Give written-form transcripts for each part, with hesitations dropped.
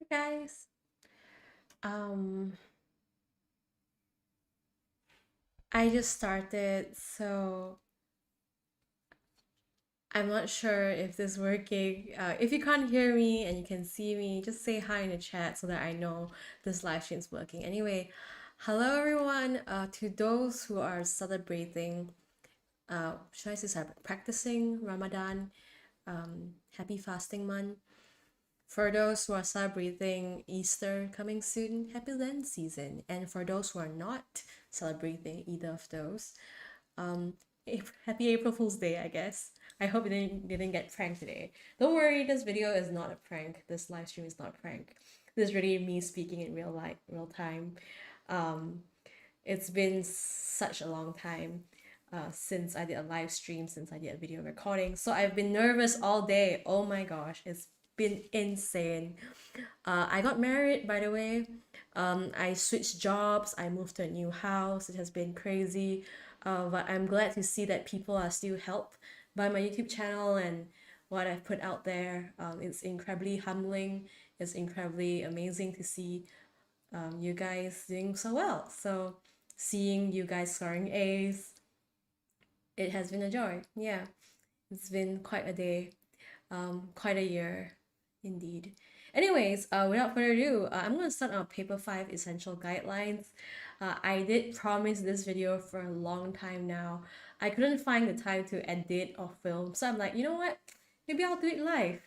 Guys. Um, I just started, so I'm not sure if this is working. If you can't hear me and you can see me, just say hi in the chat so that I know this live stream is working. Anyway, hello everyone. To those who are celebrating, should I say practicing Ramadan, happy fasting month. For those who are celebrating Easter coming soon, happy Lent season. And for those who are not celebrating either of those, um, happy April Fool's Day, I guess. I hope you didn't get pranked today. Don't worry, this video is not a prank. This live stream is not a prank. This is really me speaking in real time. Um, it's been such a long time since I did a live stream, since I did a video recording. So I've been nervous all day. Oh my gosh, it's been insane. I got married, by the way. I switched jobs. I moved to a new house. It has been crazy. But I'm glad to see that people are still helped by my YouTube channel and what I've put out there. It's incredibly humbling. It's incredibly amazing to see you guys doing so well. So seeing you guys scoring A's, it has been a joy. Yeah, it's been quite a day, quite a year, indeed. Anyways, without further ado, I'm gonna start on paper 5 essential guidelines. I did promise this video for a long time now. I couldn't find the time to edit or film, so I'm like, you know what? Maybe I'll do it live.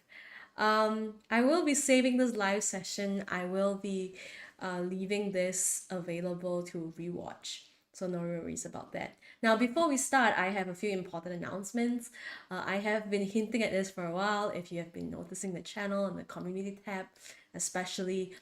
I will be saving this live session. I will be leaving this available to rewatch. So no worries about that. Now, before we start, I have a few important announcements. I have been hinting at this for a while. If you have been noticing the channel and the community tab, especially,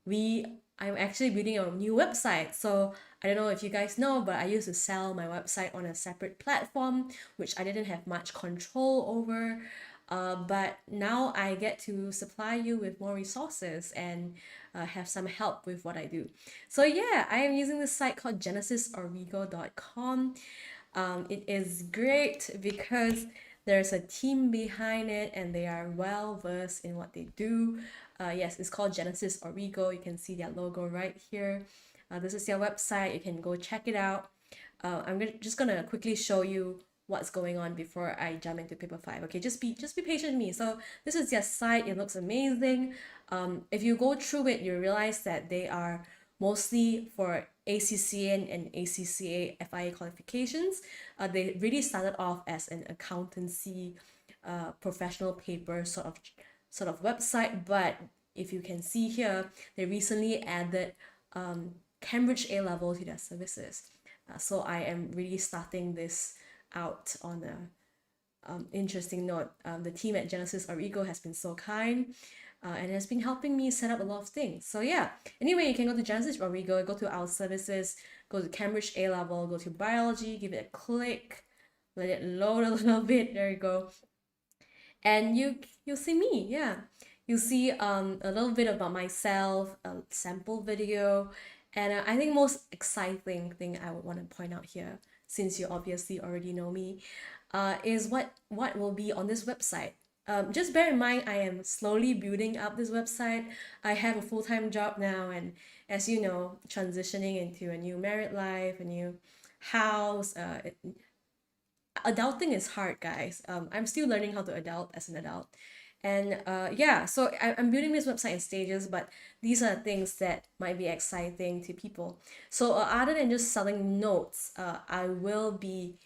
we I'm actually building a new website. So I don't know if you guys know, but I used to sell my website on a separate platform, which I didn't have much control over. But now I get to supply you with more resources and have some help with what I do. So yeah, I am using this site called genesisorigo.com. It is great because there's a team behind it and they are well versed in what they do. Yes, it's called Genesis Origo. You can see their logo right here. This is their website. You can go check it out. Just gonna quickly show you what's going on before I jump into paper 5. Okay, just be patient with me. So this is their site. It looks amazing. If you go through it, you realize that they are mostly for ACCN and ACCA FIA qualifications. They really started off as an accountancy professional paper sort of website, but if you can see here, they recently added Cambridge A level to their services. So I am really starting this out on a interesting note. The team at Genesis Origo has been so kind and has been helping me set up a lot of things. So yeah, anyway, you can go to Genesis Origo, go to our services, go to Cambridge A level, go to biology, give it a click, let it load a little bit. There you go, and you'll see me. Yeah, you'll see a little bit about myself, a sample video, and I think most exciting thing I would want to point out here, since you obviously already know me, is what will be on this website. Just bear in mind, I am slowly building up this website. I have a full-time job now, and as you know, transitioning into a new married life, a new house, adulting is hard, guys. I'm still learning how to adult as an adult. And yeah, so I'm building this website in stages, but these are things that might be exciting to people. So other than just selling notes, I will be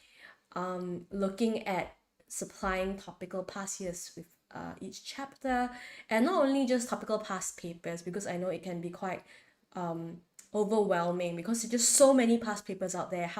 looking at supplying topical past years with each chapter, and not only just topical past papers, because I know it can be quite overwhelming because there's just so many past papers out there.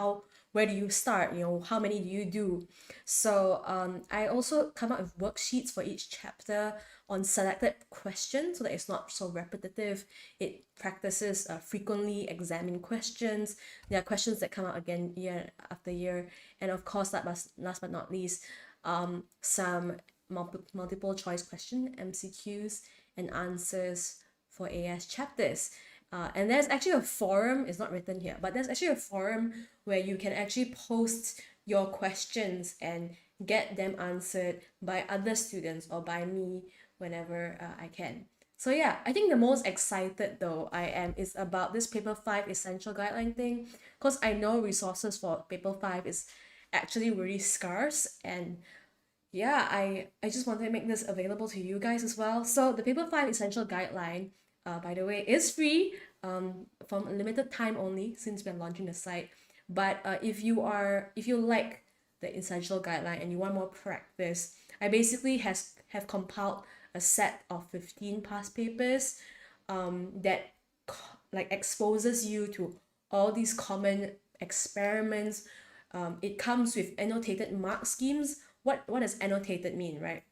Where do you start? How many do you do? So I also come up with worksheets for each chapter on selected questions so that it's not so repetitive. It practices frequently examined questions. There are questions that come out again year after year, and of course, last but not least, some multiple choice question MCQs and answers for AS chapters. And there's actually a forum, it's not written here, but there's actually a forum where you can actually post your questions and get them answered by other students or by me whenever I can. So yeah, I think the most excited though I am is about this paper 5 essential guideline thing, because I know resources for paper 5 is actually really scarce, and yeah, I just wanted to make this available to you guys as well. So the paper 5 essential guideline, by the way, is free, from a limited time only since we're launching the site. But if you like the essential guideline and you want more practice, I basically have compiled a set of 15 past papers, that like exposes you to all these common experiments. It comes with annotated mark schemes. What does annotated mean, right?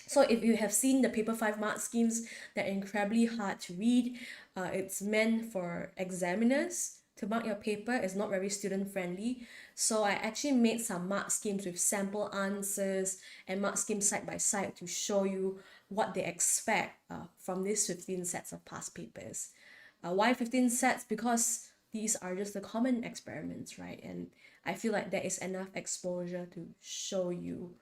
So if you have seen the paper 5 mark schemes, they're incredibly hard to read. It's meant for examiners to mark your paper. It's not very student friendly. So I actually made some mark schemes with sample answers and mark schemes side by side to show you what they expect from these 15 sets of past papers. Why 15 sets? Because these are just the common experiments, right? And I feel like there is enough exposure to show you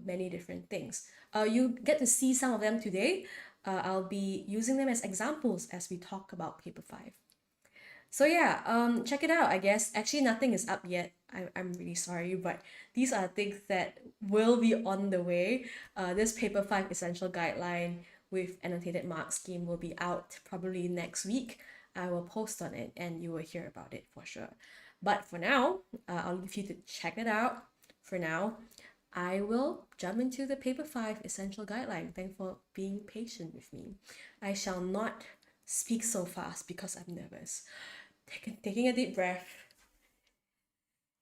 many different things. You get to see some of them today. I'll be using them as examples as we talk about paper 5. So yeah, check it out, I guess. Actually, nothing is up yet. I'm really sorry, but these are things that will be on the way. This paper 5 essential guideline with annotated mark scheme will be out probably next week. I will post on it and you will hear about it for sure. But for now, I'll leave you to check it out. For now, I will jump into the paper 5 essential guideline. Thanks for being patient with me. I shall not speak so fast because I'm nervous. Taking a deep breath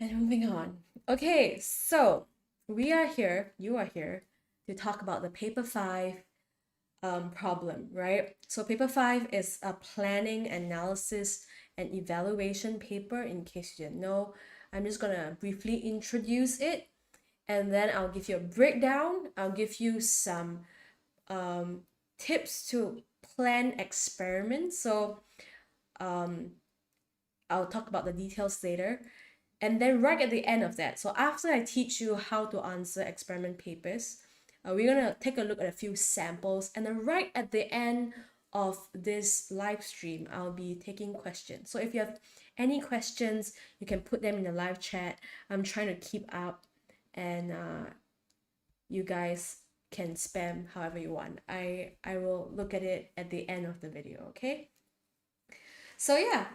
and moving on. Okay, so you are here to talk about the paper 5 problem, right? So paper 5 is a planning, analysis, and evaluation paper. In case you didn't know, I'm just gonna briefly introduce it, and then I'll give you a breakdown. I'll give you some tips to plan experiments. So I'll talk about the details later. And then right at the end of that, so after I teach you how to answer experiment papers, we're gonna take a look at a few samples. And then right at the end of this live stream, I'll be taking questions. So if you have any questions, you can put them in the live chat. I'm trying to keep up, and you guys can spam however you want. I will look at it at the end of the video, okay? So yeah,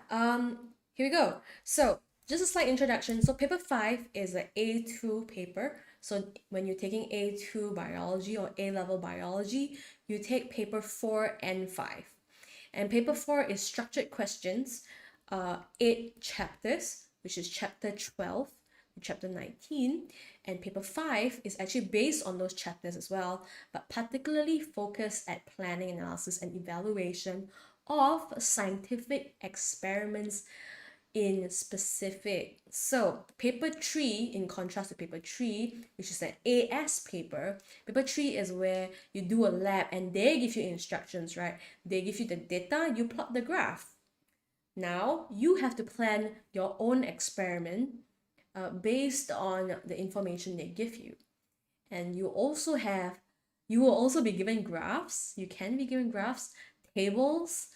here we go. So just a slight introduction. So paper 5 is an A2 paper. So when you're taking A2 biology or A-level biology, you take paper 4 and 5. And paper 4 is structured questions, 8 chapters, which is chapter 12 to chapter 19. And paper 5 is actually based on those chapters as well, but particularly focused at planning, analysis, and evaluation of scientific experiments in specific. So paper 3, in contrast to paper 3, which is an AS paper, paper 3 is where you do a lab and they give you instructions, right? They give you the data, you plot the graph. Now you have to plan your own experiment based on the information they give you. And you will also be given graphs. You can be given graphs, tables,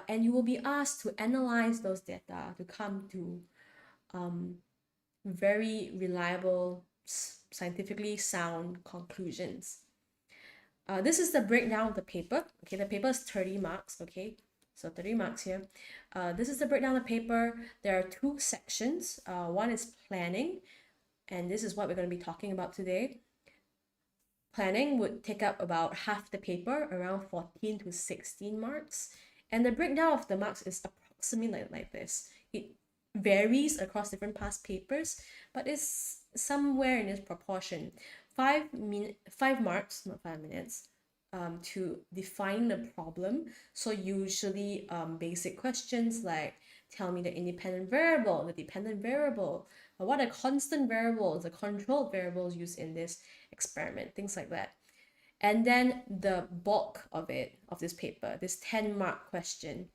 and you will be asked to analyze those data to come to very reliable, scientifically sound conclusions. This is the breakdown of the paper. Okay, the paper is 30 marks. Okay, so 30 marks here. This is the breakdown of the paper. There are 2 sections. One is planning, and this is what we're going to be talking about today. Planning would take up about half the paper, around 14 to 16 marks. And the breakdown of the marks is approximately like this. It varies across different past papers, but it's somewhere in this proportion. 5 marks, not 5 minutes, to define the problem. So usually basic questions like, tell me the independent variable, the dependent variable, what are constant variables, the controlled variables used in this experiment, things like that. And then the bulk of this paper, this 10-mark question,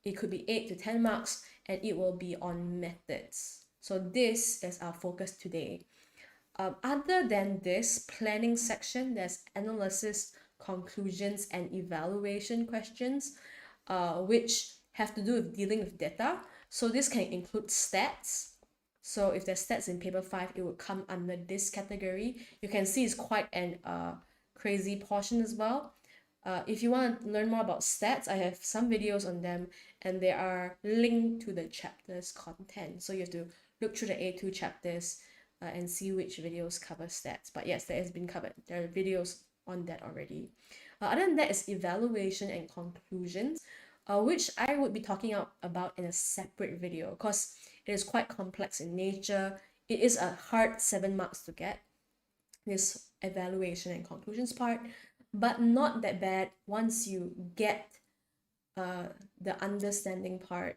it could be 8 to 10 marks, and it will be on methods. So this is our focus today. Other than this planning section, there's analysis, conclusions, and evaluation questions, which have to do with dealing with data. So this can include stats. So if there's stats in paper 5, it would come under this category. You can see it's quite an crazy portion as well. If you want to learn more about stats, I have some videos on them, and they are linked to the chapter's content. So you have to look through the A2 chapters and see which videos cover stats. But yes, that has been covered. There are videos on that already. Other than that is evaluation and conclusions, which I would be talking about in a separate video because it is quite complex in nature. It is a hard 7 marks to get, this evaluation and conclusions part, but not that bad once you get the understanding part.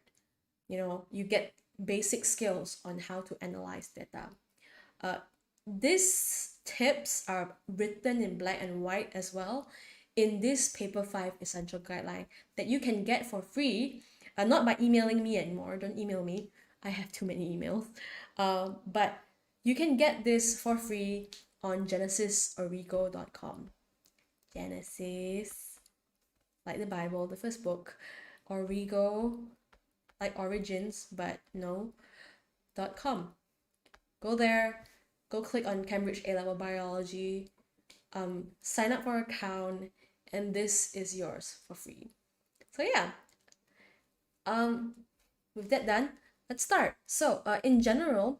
You get basic skills on how to analyze data. These tips are written in black and white as well in this paper 5 essential guideline that you can get for free, not by emailing me anymore. Don't email me, I have too many emails, but you can get this for free on genesisorigo.com. Genesis, like the Bible, the first book. Origo, like origins, but no, .com. Go there, go click on Cambridge A-Level Biology, sign up for an account, and this is yours for free. So yeah, with that done, let's start. So in general,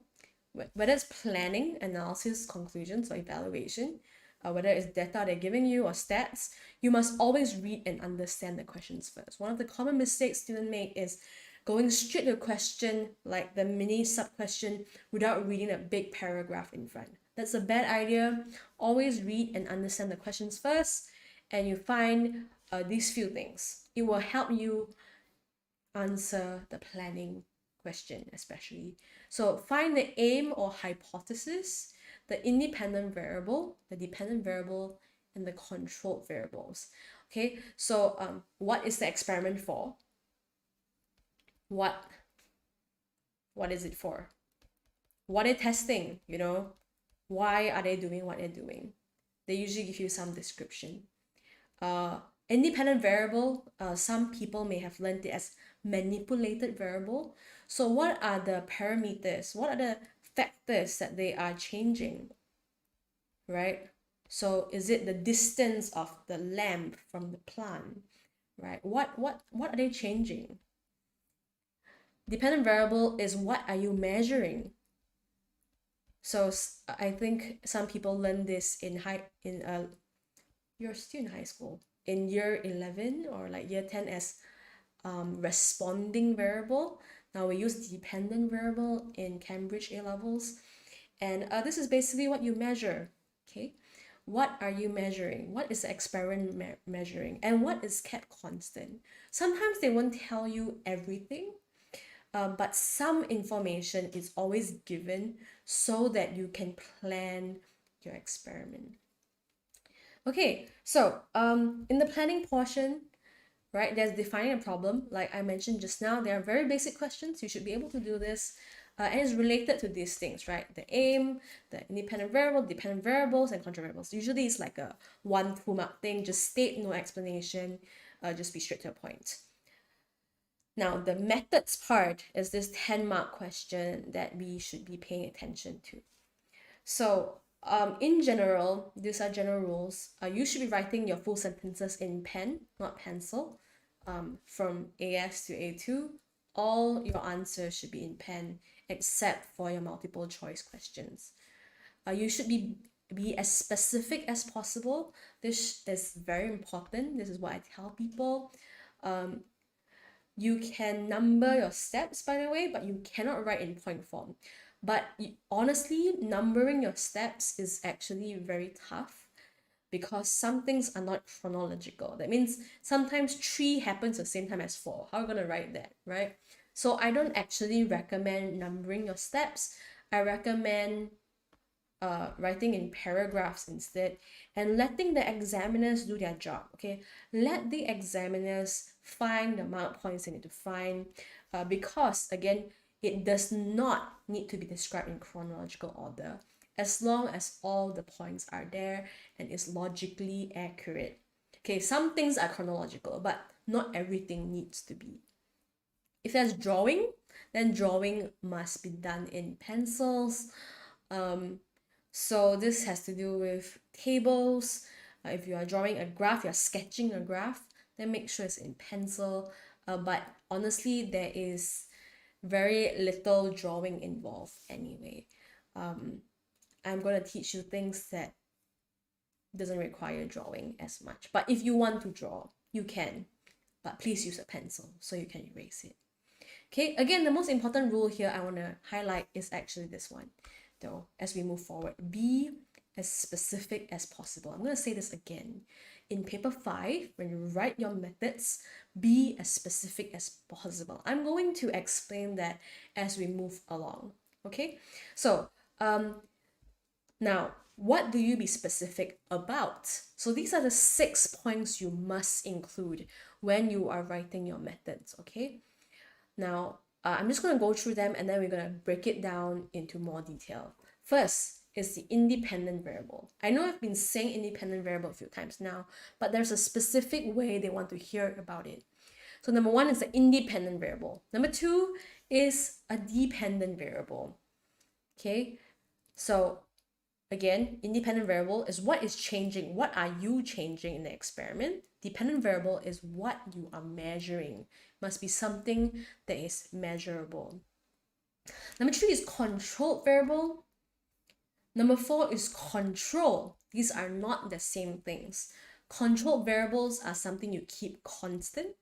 whether it's planning, analysis, conclusions, or evaluation, whether it's data they're giving you or stats, you must always read and understand the questions first. One of the common mistakes students make is going straight to a question, like the mini sub-question, without reading a big paragraph in front. That's a bad idea. Always read and understand the questions first, and you find these few things. It will help you answer the planning question especially. So find the aim or hypothesis, the independent variable, the dependent variable, and the controlled variables. Okay, so what is the experiment for? What is it for? What are they testing? Why are they doing what they're doing? They usually give you some description. Independent variable, some people may have learned it as manipulated variable. So what are the parameters? What are the factors that they are changing, right? So is it the distance of the lamp from the plant, right? What are they changing? Dependent variable is what are you measuring? So I think some people learn this you're still in high school, in year 11 or like year 10 as responding variable. Now we use dependent variable in Cambridge A-levels, and this is basically what you measure. Okay, what are you measuring? What is the experiment measuring, and what is kept constant? Sometimes they won't tell you everything, but some information is always given so that you can plan your experiment. Okay, so in the planning portion, right, there's defining a problem. Like I mentioned just now, there are very basic questions. You should be able to do this. And it's related to these things, right? The aim, the independent variable, dependent variables, and control variables. Usually it's like a 1-2 mark thing. Just state, no explanation. Just be straight to the point. Now, the methods part is this 10-mark question that we should be paying attention to. So in general, these are general rules. You should be writing your full sentences in pen, not pencil. From AS to A2, all your answers should be in pen, except for your multiple choice questions. You should be as specific as possible. This is very important. This is what I tell people. You can number your steps, by the way, but you cannot write in point form. But honestly, numbering your steps is actually very tough because some things are not chronological. That means sometimes 3 happens at the same time as 4. How are you going to write that, right? So I don't actually recommend numbering your steps. I recommend writing in paragraphs instead and letting the examiners do their job. Okay, let the examiners find the mark points they need to find, because again, it does not need to be described in chronological order as long as all the points are there and is logically accurate. Okay, some things are chronological, but not everything needs to be. If there's drawing, then drawing must be done in pencils. So this has to do with tables. If you are drawing a graph, you're sketching a graph, then make sure it's in pencil. But honestly, there is very little drawing involved anyway. I'm going to teach you things that doesn't require drawing as much. But if you want to draw, you can. But please use a pencil so you can erase it. Okay, again, the most important rule here I want to highlight is actually this one, though, as we move forward. Be as specific as possible. I'm going to say this again. In paper 5, when you write your methods, be as specific as possible. I'm going to explain that as we move along. Okay, so now, what do you be specific about? So these are the 6 points you must include when you are writing your methods, okay? Now, I'm just going to go through them and then we're going to break it down into more detail. First is the independent variable. I know I've been saying independent variable a few times now, but there's a specific way they want to hear about it. So number 1 is the independent variable. Number 2 is a dependent variable. Okay, so again, independent variable is what is changing. What are you changing in the experiment? Dependent variable is what you are measuring. Must be something that is measurable. Number 3 is controlled variable. Number 4 is control. These are not the same things. Controlled variables are something you keep constant.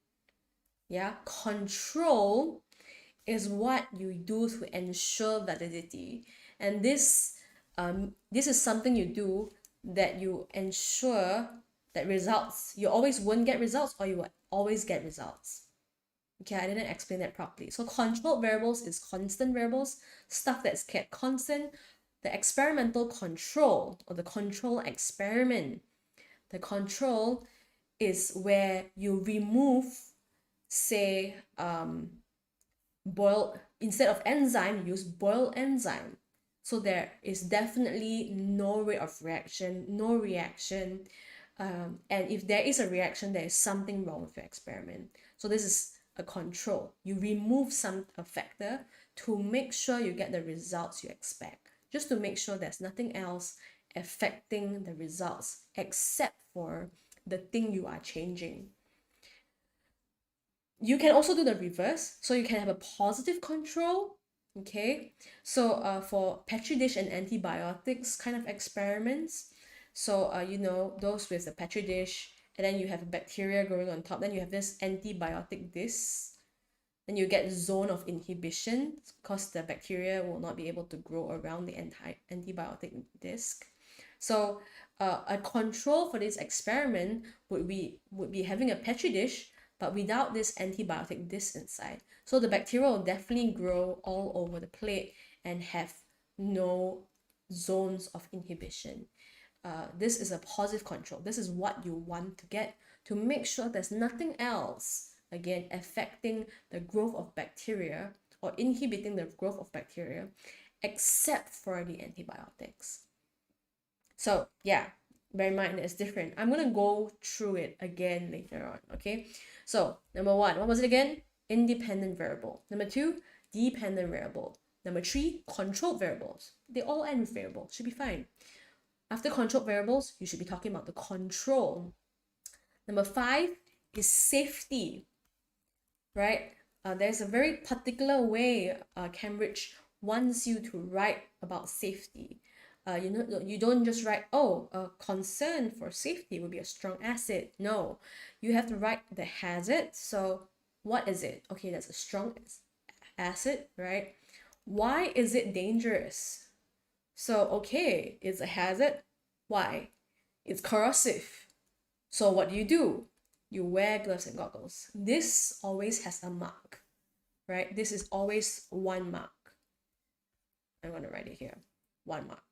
Yeah, control is what you do to ensure validity. And this is something you do that you ensure that results, you always won't get results or you will always get results. Okay, I didn't explain that properly. So controlled variables is constant variables, stuff that's kept constant. The experimental control or the control experiment, the control is where you remove, say, boiled, instead of enzyme, you use boiled enzyme. So there is definitely no rate of reaction, no reaction. And if there is a reaction, there is something wrong with your experiment. So this is a control. You remove a factor to make sure you get the results you expect. Just to make sure there's nothing else affecting the results except for the thing you are changing. You can also do the reverse. So you can have a positive control. Okay, so for petri dish and antibiotics kind of experiments, so you know, those with the petri dish, and then you have a bacteria growing on top, then you have this antibiotic disc, then you get zone of inhibition because the bacteria will not be able to grow around the antibiotic disc. So a control for this experiment would be having a petri dish but without this antibiotic disc inside. So the bacteria will definitely grow all over the plate and have no zones of inhibition. This is a positive control. This is what you want to get to make sure there's nothing else, again, affecting the growth of bacteria or inhibiting the growth of bacteria except for the antibiotics. So yeah, bear in mind it's different. I'm going to go through it again later on, okay? So number 1, what was it again? Independent variable. Number 2, dependent variable. Number 3, controlled variables. They all end with variable, should be fine. After controlled variables, you should be talking about the control. Number 5 is safety, right? There's a very particular way Cambridge wants you to write about safety. You don't just write, oh, a concern for safety would be a strong acid. No, you have to write the hazard. So what is it? Okay, that's a strong acid, right? Why is it dangerous? So, okay, it's a hazard. Why? It's corrosive. So what do? You wear gloves and goggles. This always has a mark, right? This is always 1 mark. I'm going to write it here, 1 mark.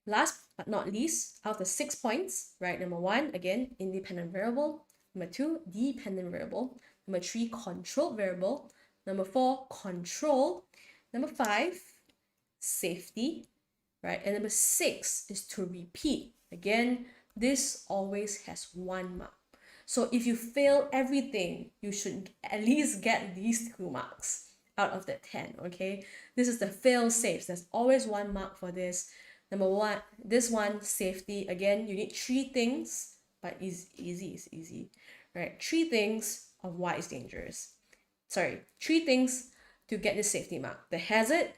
Last but not least, out of the 6 points, right? Number 1, again, independent variable. Number 2, dependent variable. Number 3, controlled variable. Number 4, control. Number 5, safety, right? And number 6 is to repeat. Again, this always has 1 mark. So if you fail everything, you should at least get these 2 marks out of the 10, okay? This is the fail safe. There's always 1 mark for this. Number one, this one, safety. Again, you need 3 things, but it's easy, right? 3 things of why it's dangerous. Sorry, 3 things to get this safety mark. The hazard,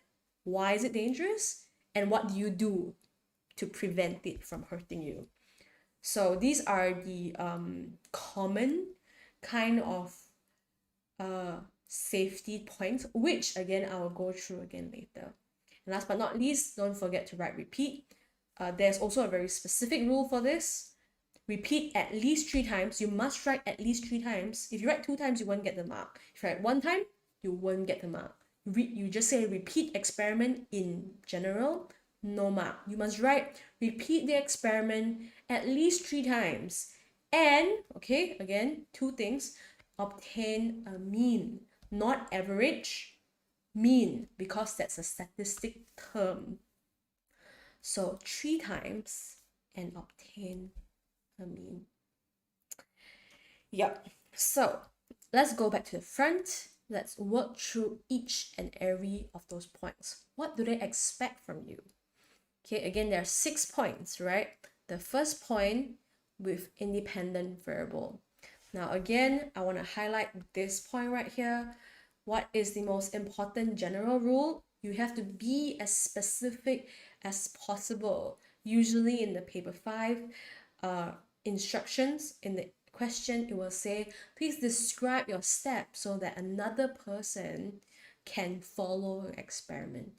why is it dangerous, and what do you do to prevent it from hurting you. So these are the common kind of safety points, which again I will go through again later. And last but not least, don't forget to write repeat. There's also a very specific rule for this. Repeat at least 3 times. You must write at least 3 times. If you write 2 times, you won't get the mark. If you write 1 time, you won't get the mark. You just say repeat experiment in general, no mark. You must write repeat the experiment at least 3 times. And, okay, again, 2 things. Obtain a mean, not average, mean, because that's a statistic term. So 3 times and obtain a mean. Yep. So let's go back to the front. Let's work through each and every of those points. What do they expect from you? Okay, again, there are 6 points, right? The first point with independent variable. Now, again, I want to highlight this point right here. What is the most important general rule? You have to be as specific as possible. Usually in the paper 5 instructions, in the question, it will say, please describe your steps so that another person can follow your experiment.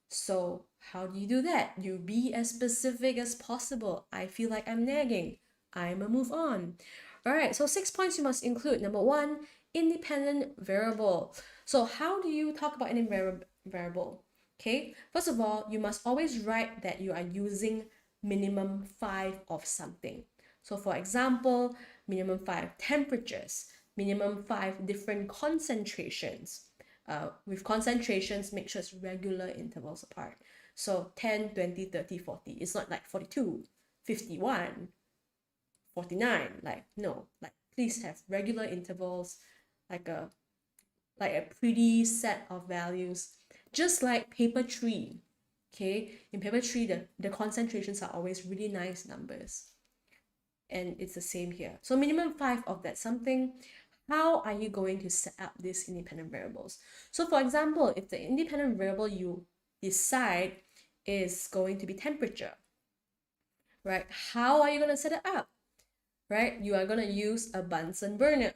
So how do you do that? You be as specific as possible. I feel like I'm nagging. I'ma move on. All right, so 6 points you must include. Number 1, independent variable. So how do you talk about independent variable? Okay, first of all, you must always write that you are using minimum 5 of something. So for example, minimum 5 temperatures, minimum 5 different concentrations. With concentrations, make sure it's regular intervals apart. So 10, 20, 30, 40. It's not like 42, 51, 49. Like, no, like please have regular intervals, like a pretty set of values. Just like paper 3. Okay, in paper 3, the concentrations are always really nice numbers. And it's the same here. So minimum 5 of that something. How are you going to set up these independent variables? So for example, if the independent variable you decide is going to be temperature, right? How are you going to set it up? Right? You are going to use a Bunsen burner.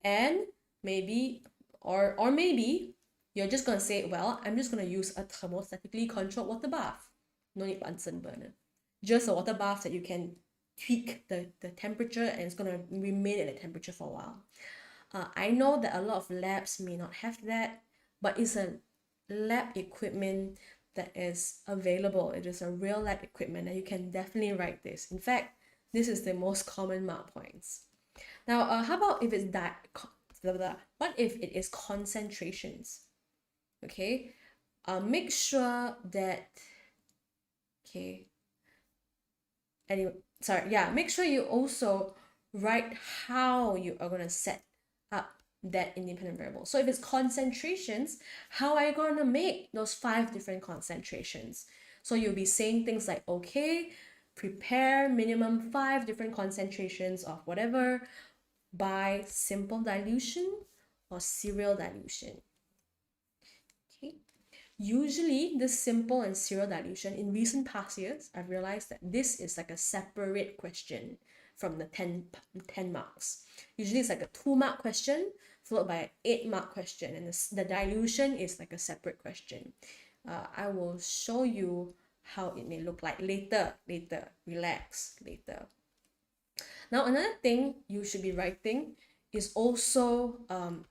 And maybe, or maybe, you're just going to say, well, I'm just going to use a thermostatically controlled water bath. No need Bunsen burner. Just a water bath that you can tweak the temperature and it's going to remain at the temperature for a while. I know that a lot of labs may not have that, but it's a lab equipment that is available. It is a real lab equipment and you can definitely write this. In fact, this is the most common mark points. Now, how about if it's what if it is concentrations? Okay, make sure that, okay, anyway, sorry, yeah, make sure you also write how you are going to set up that independent variable. So if it's concentrations, how are you going to make those 5 different concentrations? So you'll be saying things like, okay, prepare minimum 5 different concentrations of whatever by simple dilution or serial dilution. Okay. Usually this simple and serial dilution, in recent past years, I've realized that this is like a separate question from the 10 marks. Usually it's like a 2-mark question followed by an 8-mark question, and the dilution is like a separate question. I will show you how it may look like later, relax, later. Now, another thing you should be writing is also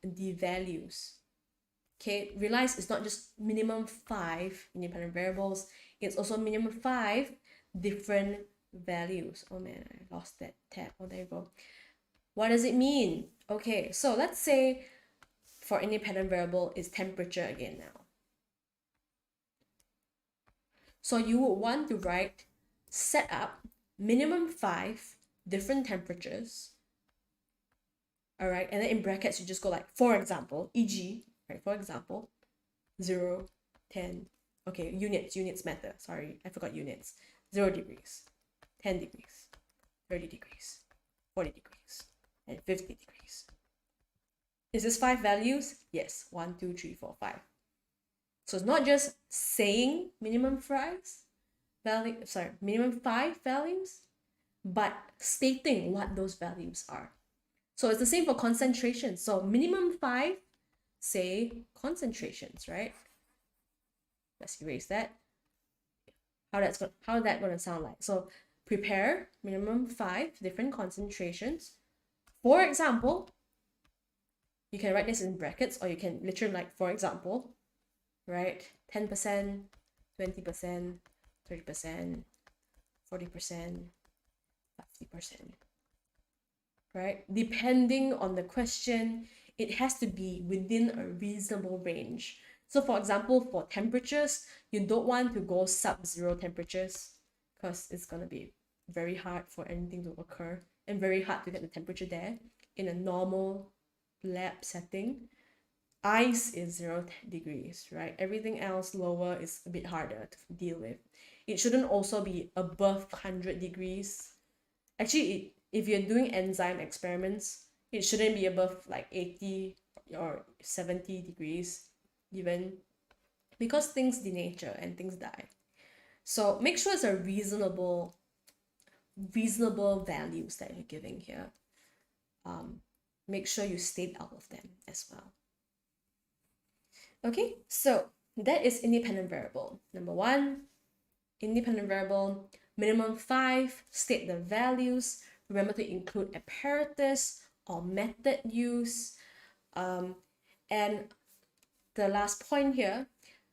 the values. Okay, realize it's not just minimum 5 independent variables, it's also minimum 5 different values. Oh man, I lost that tab. Oh, there you go. What does it mean? Okay, so let's say for independent variable is temperature again now. So you would want to write set up minimum 5 different temperatures. All right, and then in brackets, you just go like, for example, e.g., right, for example, 0, 10, okay, units matter, sorry, I forgot units, 0 degrees, 10 degrees, 30 degrees, 40 degrees, and 50 degrees. Is this 5 values? Yes, 1, 2, 3, 4, 5. So it's not just saying minimum 5 values, but stating what those values are. So it's the same for concentration. So minimum 5, say concentrations, right? Let's erase that. How that's going to sound like? So prepare minimum 5 different concentrations. For example, you can write this in brackets, or you can literally like, for example, right? 10%, 20%, 30%, 40%, 50%. Right? Depending on the question, it has to be within a reasonable range. So for example, for temperatures, you don't want to go sub-zero temperatures because it's going to be very hard for anything to occur and very hard to get the temperature there in a normal lab setting. Ice is 0 degrees, right? Everything else lower is a bit harder to deal with. It shouldn't also be above 100 degrees. Actually, if you're doing enzyme experiments, it shouldn't be above like 80 or 70 degrees even, because things denature and things die. So make sure it's a reasonable values that you're giving here. Make sure you state all of them as well. Okay, so that is independent variable. Number 1, independent variable, minimum 5, state the values. Remember to include apparatus or method use. And the last point here,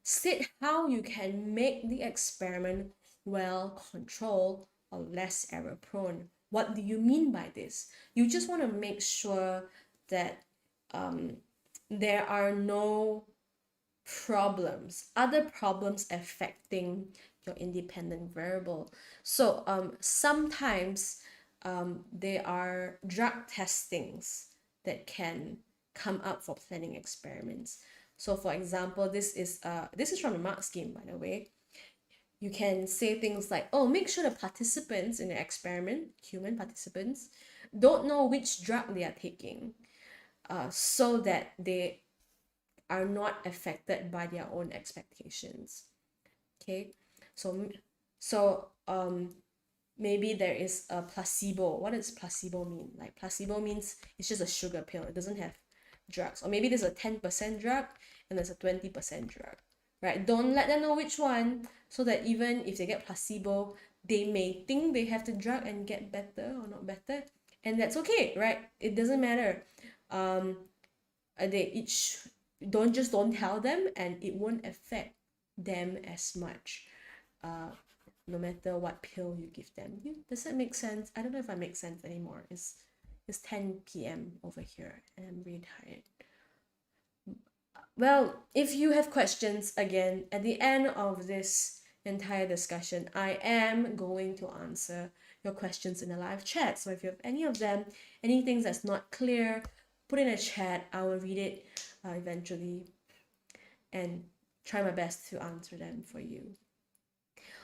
state how you can make the experiment well controlled or less error prone. What do you mean by this? You just want to make sure that there are no other problems affecting your independent variable. So sometimes there are drug testings that can come up for planning experiments. So for example, this is from the mark scheme, by the way. You can say things like, oh, make sure the participants in the experiment, human participants, don't know which drug they are taking, so that they are not affected by their own expectations. Okay, so maybe there is a placebo. What does placebo mean? Like, placebo means it's just a sugar pill, it doesn't have drugs. Or maybe there's a 10% drug and there's a 20% drug, right? Don't let them know which one, so that even if they get placebo, they may think they have the drug and get better or not better, and that's okay, right? It doesn't matter. They each don't tell them, and it won't affect them as much, no matter what pill you give them. Does that make sense? I don't know if I make sense anymore. It's 10 p.m. over here and I'm really tired. Well, if you have questions, again, at the end of this entire discussion, I am going to answer your questions in a live chat. So if you have any of them, anything that's not clear, put in a chat. I will read it eventually and try my best to answer them for you.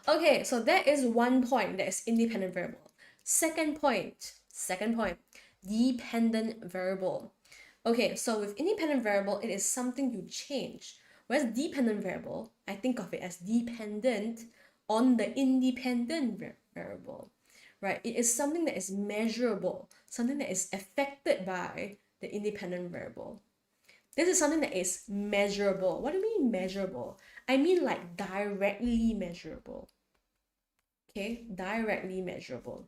Okay, so that is one point, that is independent variable. Second point, dependent variable. Okay, so with independent variable, it is something you change. Whereas dependent variable, I think of it as dependent on the independent variable, right? It is something that is measurable, something that is affected by the independent variable. This is something that is measurable. What do you mean measurable? I mean like directly measurable. Okay, directly measurable.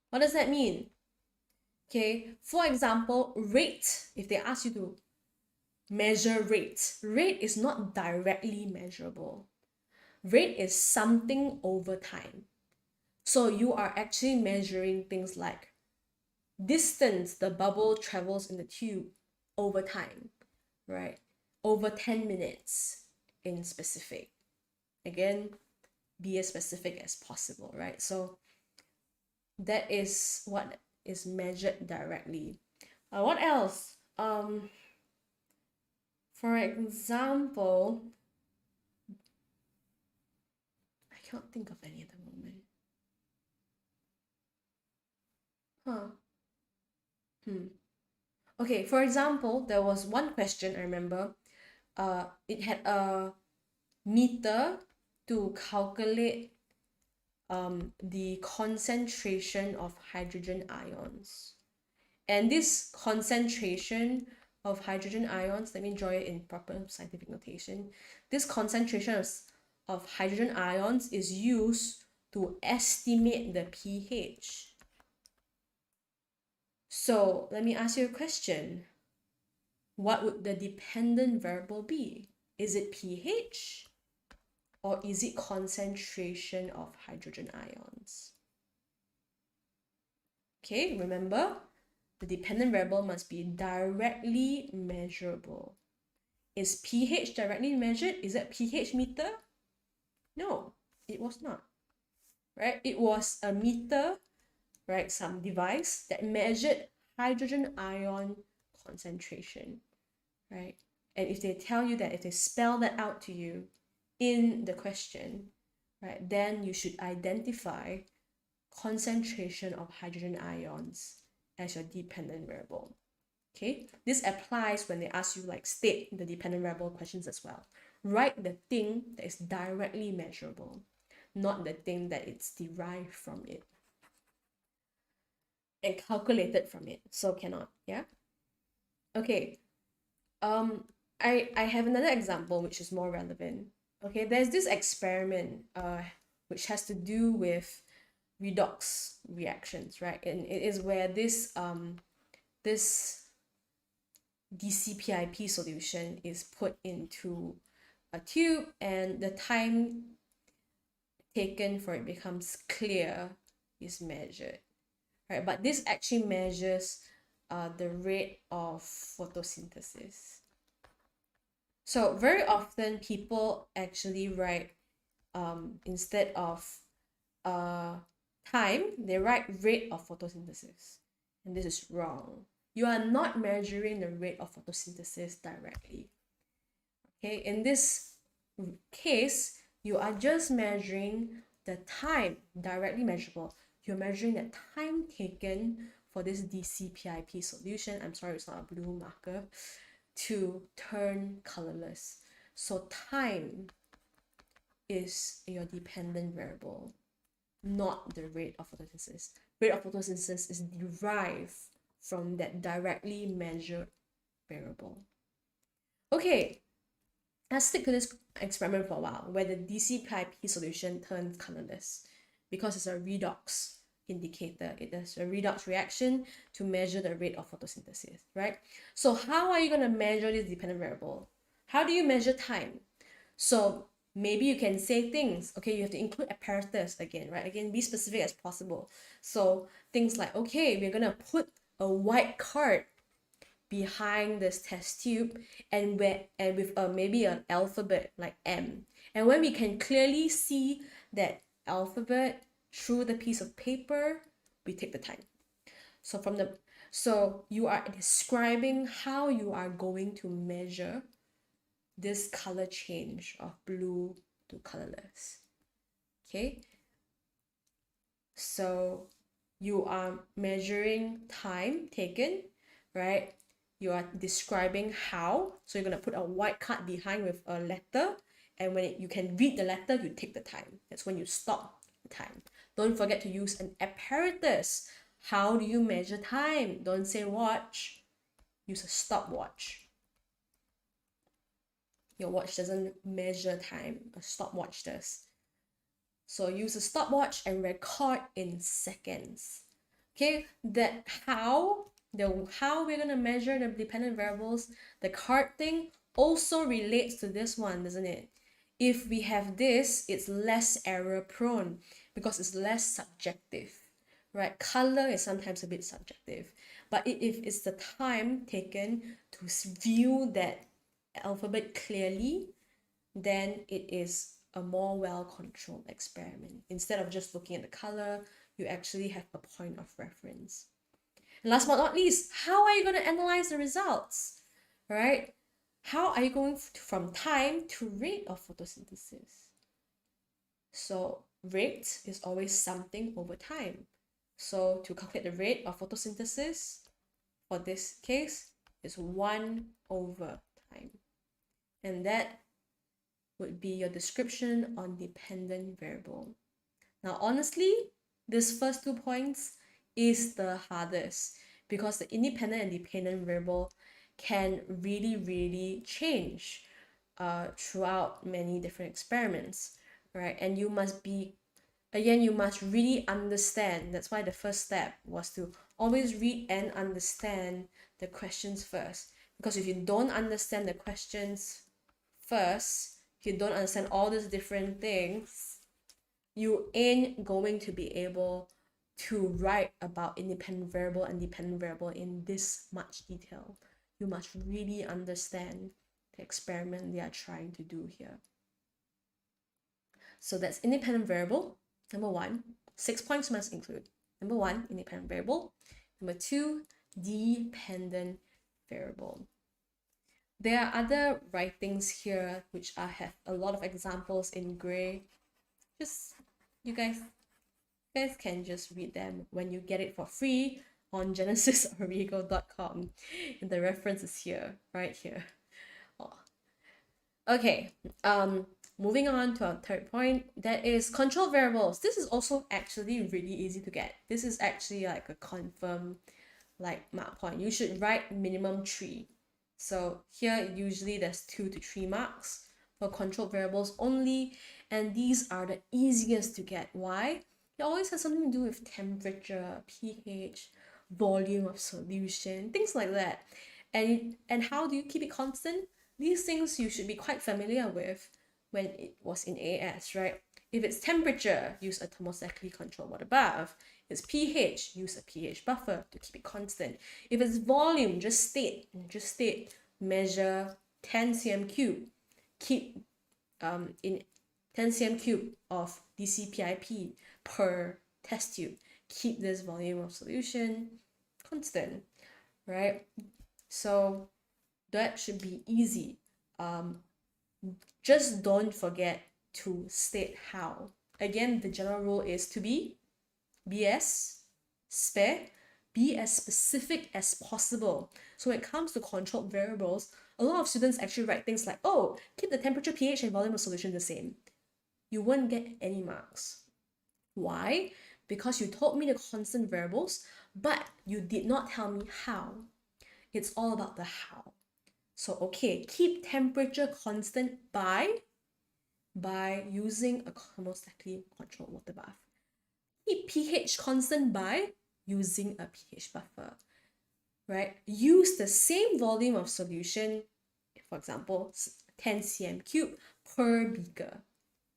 What does that mean? Okay, for example, rate. If they ask you to measure rate is not directly measurable. Rate is something over time. So you are actually measuring things like distance the bubble travels in the tube over time, right? Over 10 minutes in specific. Again, be as specific as possible, right? So that is what is measured directly. What else? For example, I can't think of any at the moment. Huh. Okay, for example, there was one question I remember. It had a meter to calculate the concentration of hydrogen ions. And this concentration of hydrogen ions, let me draw it in proper scientific notation. This concentration of hydrogen ions is used to estimate the pH. So let me ask you a question. What would the dependent variable be? Is it pH or is it concentration of hydrogen ions? Okay, remember, the dependent variable must be directly measurable. Is pH directly measured? Is that pH meter? No, it was not, right? It was a meter, right? Some device that measured hydrogen ion concentration, right? And if they tell you that, if they spell that out to you in the question, right, then you should identify concentration of hydrogen ions as your dependent variable. Okay, this applies when they ask you like state the dependent variable questions as well. Write the thing that is directly measurable, not the thing that it's derived from it and calculated from it. So cannot, yeah? Okay, I have another example which is more relevant. Okay, there's this experiment which has to do with redox reactions, right? And it is where this this DCPIP solution is put into a tube and the time taken for it becomes clear is measured, right? But this actually measures the rate of photosynthesis. So very often people actually write instead of time, they write rate of photosynthesis. And this is wrong. You are not measuring the rate of photosynthesis directly. Okay, in this case, you are just measuring the time, directly measurable. You're measuring the time taken for this DCPIP solution, I'm sorry it's not a blue marker, to turn colorless. So time is your dependent variable, not the rate of photosynthesis. Rate of photosynthesis is derived from that directly measured variable. Okay, let's stick to this experiment for a while, where the DCPIP solution turns colorless because it's a redox indicator. It does a redox reaction to measure the rate of photosynthesis, right? So how are you going to measure this dependent variable? How do you measure time? So maybe you can say things, okay, you have to include apparatus again, right? Again, be specific as possible. So things like, okay, we're going to put a white card behind this test tube and with maybe an alphabet like M. And when we can clearly see that alphabet through the piece of paper, we take the time. So you are describing how you are going to measure this color change of blue to colorless. Okay, so you are measuring time taken, right? You are describing how, so you're going to put a white card behind with a letter, and when you can read the letter, you take the time. That's when you stop the time. Don't forget to use an apparatus. How do you measure time? Don't say watch, use a stopwatch. Your watch doesn't measure time, a stopwatch does. So use a stopwatch and record in seconds. Okay, that how we're gonna measure the dependent variables, the card thing also relates to this one, doesn't it? If we have this, it's less error prone because it's less subjective, right? Color is sometimes a bit subjective, but if it's the time taken to view that alphabet clearly, then it is a more well-controlled experiment. Instead of just looking at the color, you actually have a point of reference. And last but not least, how are you going to analyze the results, right? How are you going from time to rate of photosynthesis? So rate is always something over time. So to calculate the rate of photosynthesis, for this case, is 1 over time. And that would be your description on dependent variable. Now, honestly, these first 2 points is the hardest because the independent and dependent variable can really change throughout many different experiments, right? And you must be, again, you must really understand. That's why the first step was to always read and understand the questions first. Because if you don't understand the questions first, if you don't understand all these different things, you ain't going to be able to write about independent variable and dependent variable in this much detail. You must really understand the experiment they are trying to do here. So that's independent variable, number 1. 6 points must include. Number 1, independent variable. Number 2, dependent variable. There are other writings here which I have a lot of examples in gray. Just, you guys can just read them when you get it for free on genesisorigo.com. And the reference is here, right here. Oh. Okay, moving on to our third point, that is control variables. This is also actually really easy to get. This is actually like a confirm mark point. You should write minimum 3. So here usually there's 2 to 3 marks for control variables only, and these are the easiest to get. Why? It always has something to do with temperature, pH, volume of solution, things like that. And how do you keep it constant? These things you should be quite familiar with when it was in AS, right? If it's temperature, use a thermostatically controlled water bath. If it's pH, use a pH buffer to keep it constant. If it's volume, just state, measure 10 cm cube. Keep in 10 cm cube of DCPIP per test tube. Keep this volume of solution constant, right? So that should be easy. Just don't forget to state how. Again, the general rule is to be as specific as possible. So when it comes to controlled variables, a lot of students actually write things like, oh, keep the temperature, pH, and volume of solution the same. You won't get any marks. Why? Because you told me the constant variables, but you did not tell me how. It's all about the how. So, okay, keep temperature constant by using a thermostatically controlled water bath. Keep pH constant by using a pH buffer, right? Use the same volume of solution, for example, 10 cm cube per beaker,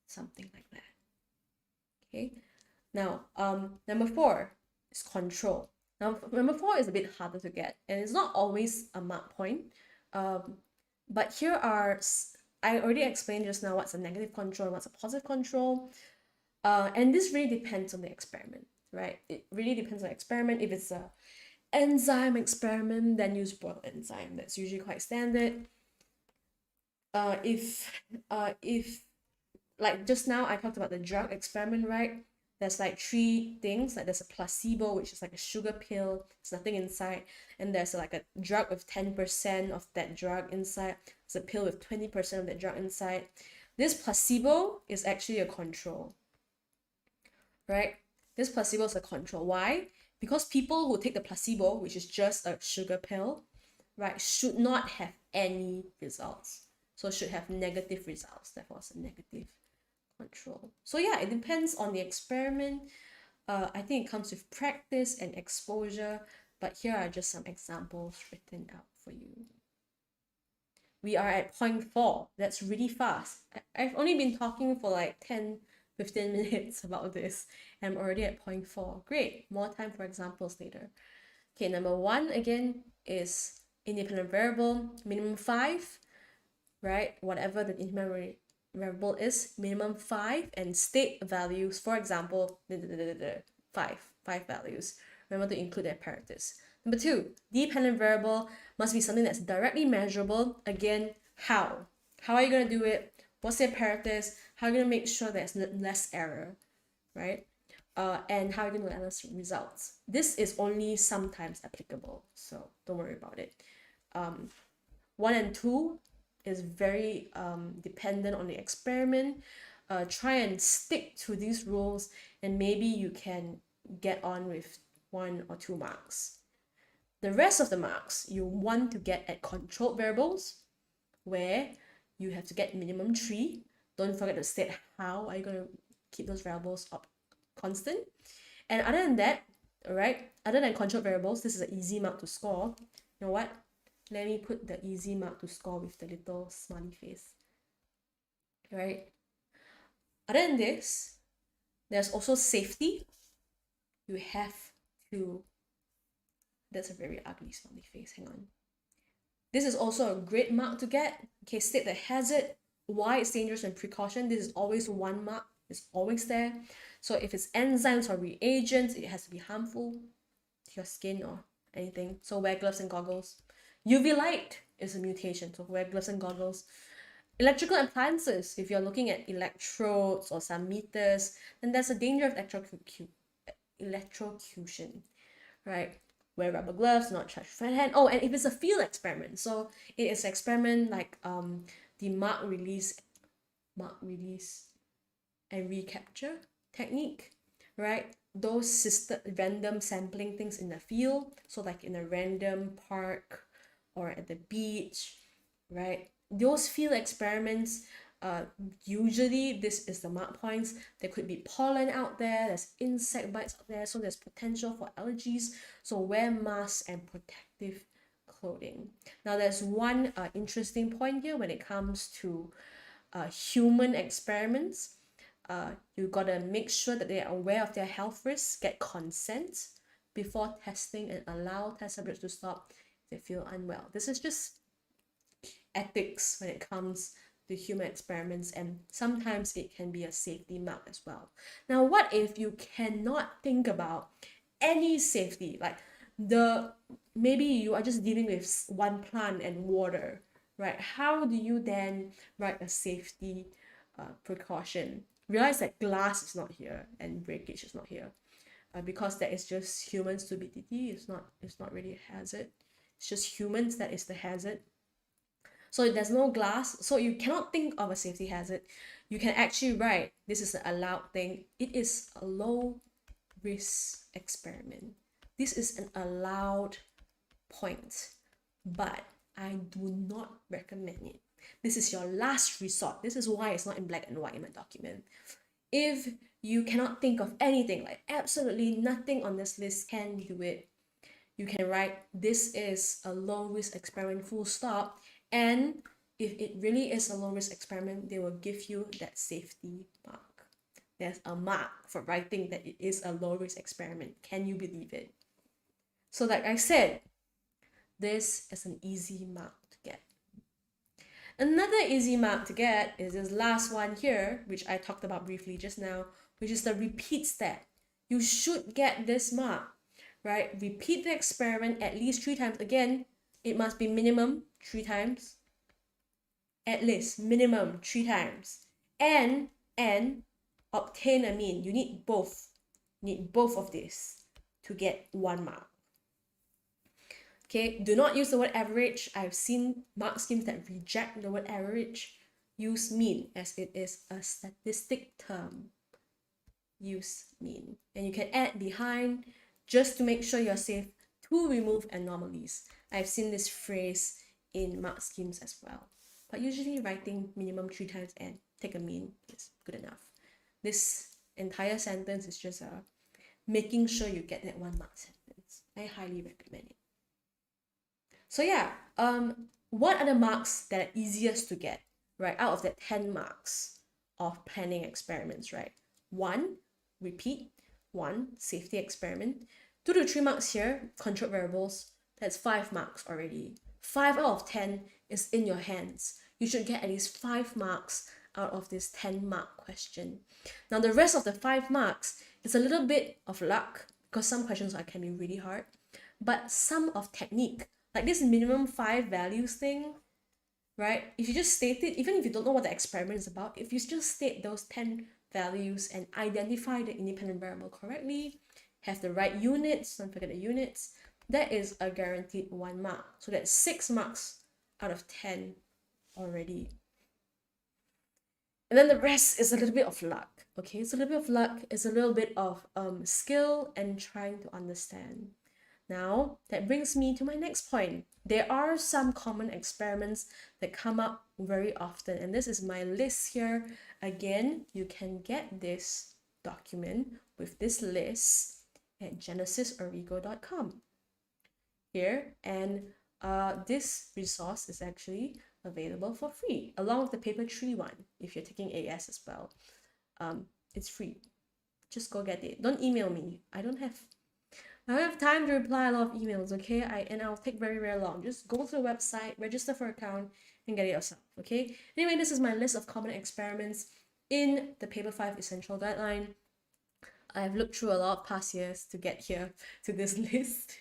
something like that. Okay, now number 4 is control. Now number 4 is a bit harder to get, and it's not always a mark point. But here are, I already explained just now what's a negative control and what's a positive control. And this really depends on the experiment, right? It really depends on the experiment. If it's a enzyme experiment, then use boiled enzyme. That's usually quite standard. If like just now I talked about the drug experiment, right? There's like 3 things. Like there's a placebo, which is like a sugar pill. There's nothing inside. And there's like a drug with 10% of that drug inside. There's a pill with 20% of that drug inside. This placebo is actually a control, right? This placebo is a control. Why? Because people who take the placebo, which is just a sugar pill, right, should not have any results. So should have negative results. Therefore, it's a negative control. So yeah, it depends on the experiment. I think it comes with practice and exposure, but here are just some examples written out for you. We are at point 4. That's really fast. I've only been talking for like 10-15 minutes about this, and I'm already at point 4. Great, more time for examples later. Okay, number 1 again is independent variable, minimum 5, right? Whatever the independent variable is minimum 5 and state values, for example, 5 values. Remember to include their parameters. Number 2, dependent variable must be something that's directly measurable. Again, how? How are you going to do it? What's their parameters? How are you going to make sure there's less error, right? And how are you going to analyze results? This is only sometimes applicable, so don't worry about it. 1 and 2 is very dependent on the experiment. Try and stick to these rules, and maybe you can get on with 1 or 2 marks. The rest of the marks you want to get at controlled variables, where you have to get minimum 3. Don't forget to state how are you going to keep those variables up constant. And other than that, all right, other than controlled variables, this is an easy mark to score. You know what? Let me put the easy mark to score with the little smiley face. All right. Other than this, there's also safety. You have to, that's a very ugly smiley face, hang on. This is also a great mark to get. Okay, state the hazard, why it's dangerous, and precaution. This is always 1 mark, it's always there. So if it's enzymes or reagents, it has to be harmful to your skin or anything. So wear gloves and goggles. UV light is a mutation, so wear gloves and goggles. Electrical appliances, if you're looking at electrodes or some meters, then there's a danger of electrocution, right? Wear rubber gloves, not touch front hand. Oh, and if it's a field experiment, so it is an experiment like the mark release and recapture technique, right? Those random sampling things in the field, so like in a random park or at the beach, right? Those field experiments, usually this is the mark points. There could be pollen out there, there's insect bites out there, so there's potential for allergies. So wear masks and protective clothing. Now there's one interesting point here when it comes to human experiments. You gotta make sure that they are aware of their health risks, get consent before testing, and allow test subjects to stop if they feel unwell. This is just ethics when it comes to human experiments, and sometimes it can be a safety mark as well. Now, what if you cannot think about any safety, like maybe you are just dealing with one plant and water, right? How do you then write a safety precaution? Realize that glass is not here and breakage is not here, because that is just human stupidity. It's not really a hazard. It's just humans that is the hazard. So there's no glass, so you cannot think of a safety hazard. You can actually write, this is an allowed thing. It is a low risk experiment. This is an allowed point, but I do not recommend it. This is your last resort. This is why it's not in black and white in my document. If you cannot think of anything, like absolutely nothing on this list can do it, you can write, this is a low risk experiment, full stop. And if it really is a low risk experiment, they will give you that safety mark. There's a mark for writing that it is a low risk experiment. Can you believe it? So like I said, this is an easy mark to get. Another easy mark to get is this last one here, which I talked about briefly just now, which is the repeat step. You should get this mark, right? Repeat the experiment at least 3 times. Again, it must be minimum 3 times. At least minimum 3 times. And obtain a mean. You need both. You need both of this to get 1 mark. Okay, do not use the word average. I've seen mark schemes that reject the word average. Use mean, as it is a statistic term. Use mean. And you can add behind just to make sure you're safe, to remove anomalies. I've seen this phrase in mark schemes as well. But usually writing minimum 3 times and take a mean is good enough. This entire sentence is just making sure you get that 1 mark sentence. I highly recommend it. So yeah, what are the marks that are easiest to get, right? Out of that 10 marks of planning experiments, right? 1, repeat. 1, safety experiment. 2 to 3 marks here, controlled variables. That's 5 marks already. 5 out of 10 is in your hands. You should get at least 5 marks out of this 10-mark question. Now the rest of the 5 marks is a little bit of luck because some questions can be really hard, but some of technique, like this minimum 5 values thing, right? If you just state it, even if you don't know what the experiment is about, if you just state those 10 values and identify the independent variable correctly, have the right units, don't forget the units, that is a guaranteed 1 mark. So that's 6 marks out of 10 already. And then the rest is a little bit of luck. Okay, it's a little bit of luck, it's a little bit of skill and trying to understand. Now, that brings me to my next point. There are some common experiments that come up very often, and this is my list here. Again, you can get this document with this list at genesisorigo.com here, and this resource is actually available for free, along with the paper 3 one, if you're taking AS as well. It's free. Just go get it. Don't email me. I don't have time to reply a lot of emails, okay? And I'll take very, very long. Just go to the website, register for account, and get it yourself, okay? Anyway, this is my list of common experiments in the Paper 5 Essential Guideline. I've looked through a lot of past years to get here to this list.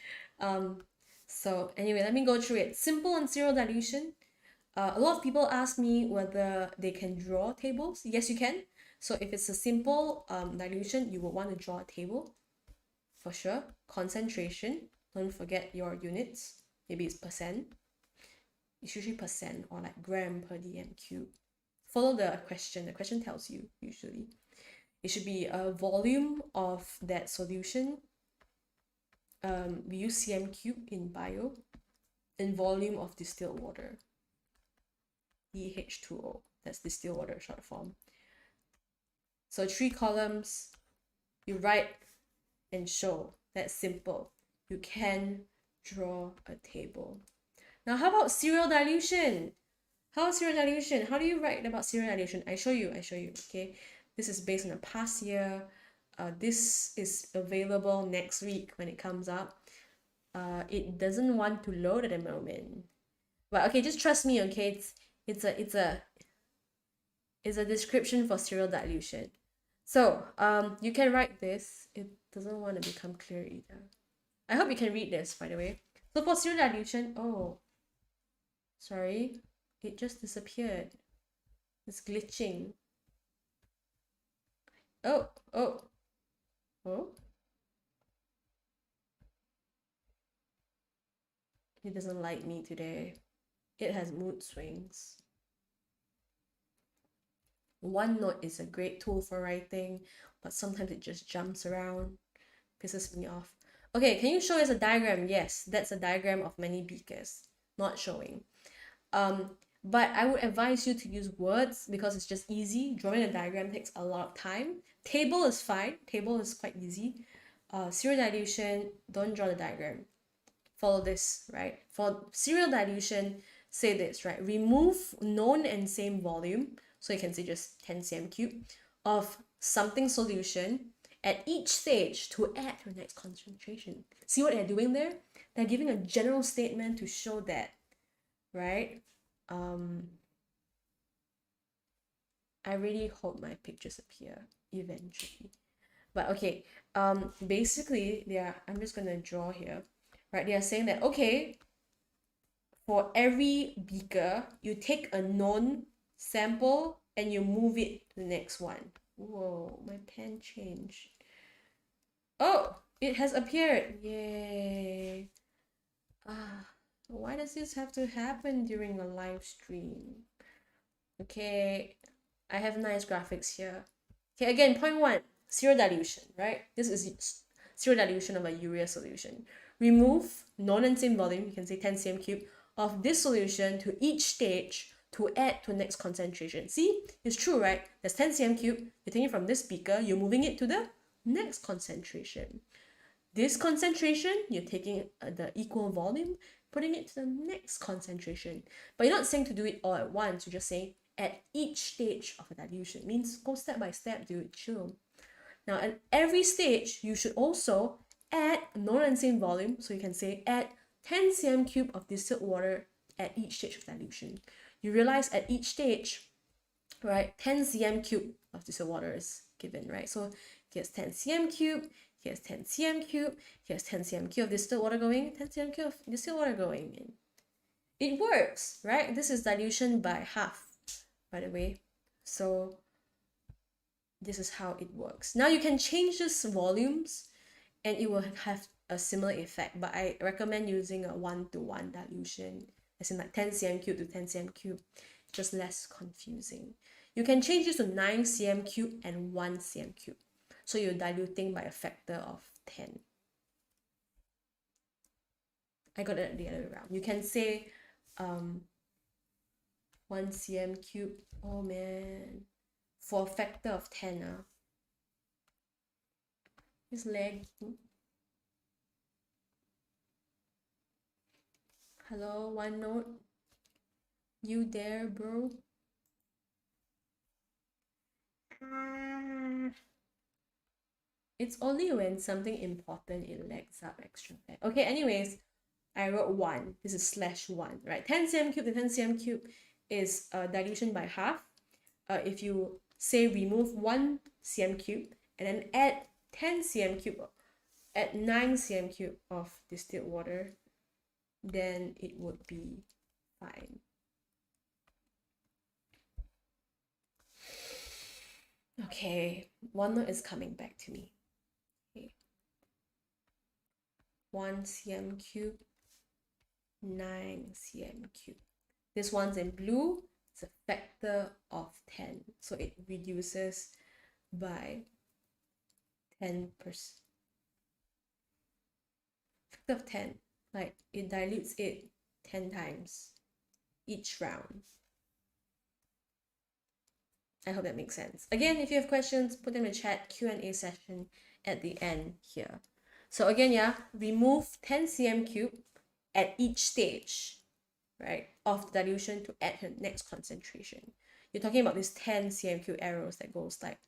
So anyway, let me go through it. Simple and serial dilution. A lot of people ask me whether they can draw tables. Yes, you can. So if it's a simple dilution, you will want to draw a table for sure. Concentration, don't forget your units. Maybe it's percent. It's usually percent or like gram per dm cube. Follow the question. The question tells you usually. It should be a volume of that solution. We use cm cube in bio. And volume of distilled water. DH2O. That's distilled water short form. So 3 columns. You write and show. That's simple. You can draw a table. Now, how about serial dilution? How do you write about serial dilution? I show you, okay? This is based on a past year. This is available next week when it comes up. It doesn't want to load at the moment. But okay, just trust me, okay? It's a description for serial dilution. So, you can write this. It doesn't want to become clear either. I hope you can read this, by the way. So for serial dilution, oh, sorry, it just disappeared. It's glitching. Oh. It doesn't like me today. It has mood swings. OneNote is a great tool for writing, but sometimes it just jumps around, pisses me off. Okay, can you show us a diagram? Yes, that's a diagram of many beakers. Not showing. But I would advise you to use words because it's just easy. Drawing a diagram takes a lot of time. Table is fine. Table is quite easy. Serial dilution, don't draw the diagram. Follow this, right? For serial dilution, say this, right? Remove known and same volume. So you can say just 10 cm cube of something solution at each stage to add to the next concentration. See what they're doing there? They're giving a general statement to show that, right? I really hope my pictures appear eventually. But okay, basically I'm just gonna draw here, right? They are saying that, okay, for every beaker, you take a known sample and you move it to the next one. Whoa, my pen changed. Oh, it has appeared. Yay. Why does this have to happen during a live stream? Okay, I have nice graphics here. Okay, again, point 1, serial dilution, right? This is serial dilution of a urea solution. Remove known and same volume, you can say 10 cm cube, of this solution to each stage to add to the next concentration. See, it's true, right? There's 10 cm cube, you're taking it from this beaker, you're moving it to the next concentration. This concentration, you're taking the equal volume, putting it to the next concentration. But you're not saying to do it all at once, you're just saying at each stage of a dilution. It means go step by step, do it chill. Now, at every stage, you should also add known and same volume. So you can say add 10 cm cube of distilled water at each stage of dilution. You realize at each stage, right? 10 cm cube of distilled water is given, right? So here's 10 cm cube, here's 10 cm cube, here's 10 cm cube of distilled water going, 10 cm cube of distilled water going in. It works, right? This is dilution by half, by the way. So this is how it works. Now you can change this volumes and it will have a similar effect, but I recommend using a 1-to-1 dilution, as in like 10 cm cube to 10 cm cube, just less confusing. You can change this to 9 cm cube and 1 cm cube. So you're diluting by a factor of 10. I got it the other way around. You can say 1 cm cube, oh man, for a factor of 10. His leg. Hello, OneNote. You there, bro? It's only when something important it lags up extra bad. Okay, anyways, I wrote 1. This is /1, right? 10 cm cube to 10 cm cube is dilution by half. If you say remove 1 cm cube and then add 10 cm cube, add 9 cm cube of distilled water, then it would be fine. Okay, OneNote is coming back to me. Okay. 1 cm cube, 9 cm cube. This one's in blue. It's a factor of 10, so it reduces by 10%. Factor of 10, like it dilutes it 10 times each round. I hope that makes sense. Again, if you have questions, put them in the chat, Q&A session at the end here. So again, yeah, remove 10 cm cube at each stage, right, of the dilution to add the next concentration. You're talking about these 10 cm cube arrows that goes like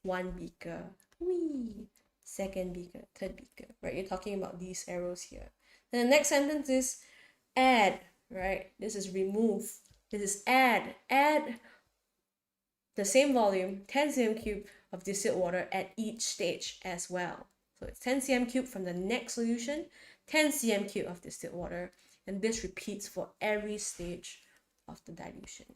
1 beaker, whee, 2nd beaker, 3rd beaker, right? You're talking about these arrows here. Then the next sentence is add, right? This is remove. This is add the same volume, 10 cm cube of distilled water at each stage as well. So it's 10 cm cube from the next solution, 10 cm cube of distilled water, and this repeats for every stage of the dilution.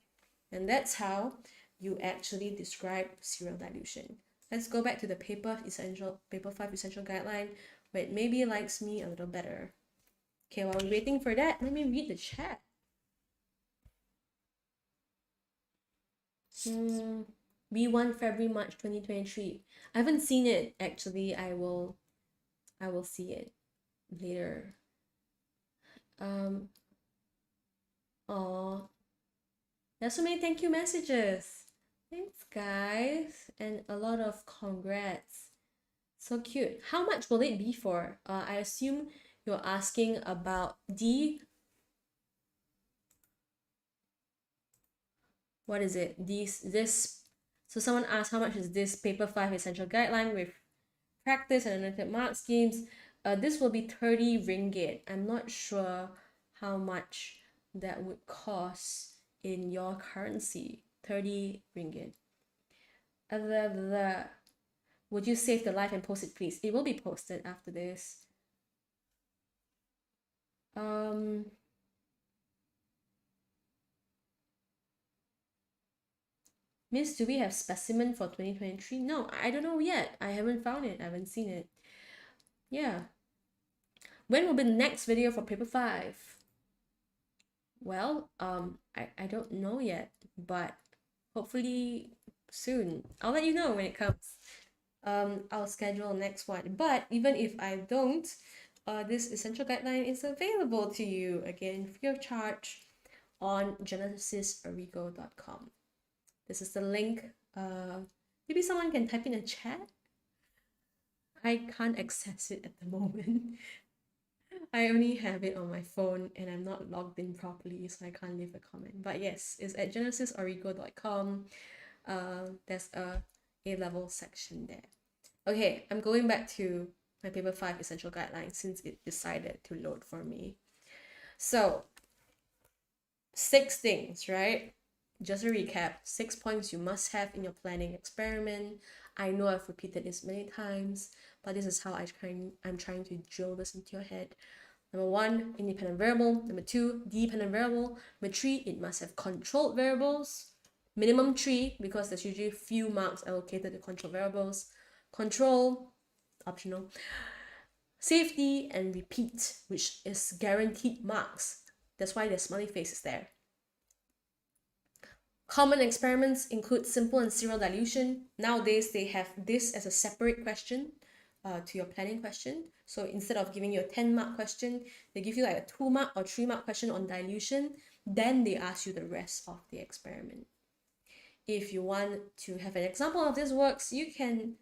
And that's how you actually describe serial dilution. Let's go back to the paper 5 essential guideline, where it maybe likes me a little better. Okay, while we're waiting for that, let me read the chat. B1 February March 2023. I haven't seen it actually. I will see it later. Oh, there's so many thank you messages. Thanks guys, and a lot of congrats. So cute. How much will it be for? I assume you're asking about what is it? This. So someone asked how much is this paper 5 essential guideline with practice and unlimited mark schemes. This will be 30 ringgit. I'm not sure how much that would cost in your currency. 30 ringgit. Would you save the live and post it, please? It will be posted after this. Miss, do we have specimen for 2023? No, I don't know yet. I haven't found it. I haven't seen it. Yeah. When will be the next video for paper 5? Well, I don't know yet, but hopefully soon. I'll let you know when it comes. I'll schedule next one. But even if I don't, this essential guideline is available to you again free of charge on genesisorigo.com. This is the link. Maybe someone can type in a chat. I can't access it at the moment. I only have it on my phone and I'm not logged in properly, so I can't leave a comment. But yes, it's at genesisorigo.com. There's a A-level section there. Okay, I'm going back to my paper 5 essential guidelines since it decided to load for me. So 6 things, right? Just a recap, 6 points you must have in your planning experiment. I know I've repeated this many times, but this is how I'm trying to drill this into your head. Number 1, independent variable. Number 2, dependent variable. Number 3, it must have controlled variables. Minimum 3, because there's usually few marks allocated to controlled variables. Control, optional. Safety and repeat, which is guaranteed marks. That's why the smiley face is there. Common experiments include simple and serial dilution. Nowadays, they have this as a separate question to your planning question. So instead of giving you a 10-mark question, they give you like a 2-mark or 3-mark question on dilution. Then they ask you the rest of the experiment. If you want to have an example of this works, you can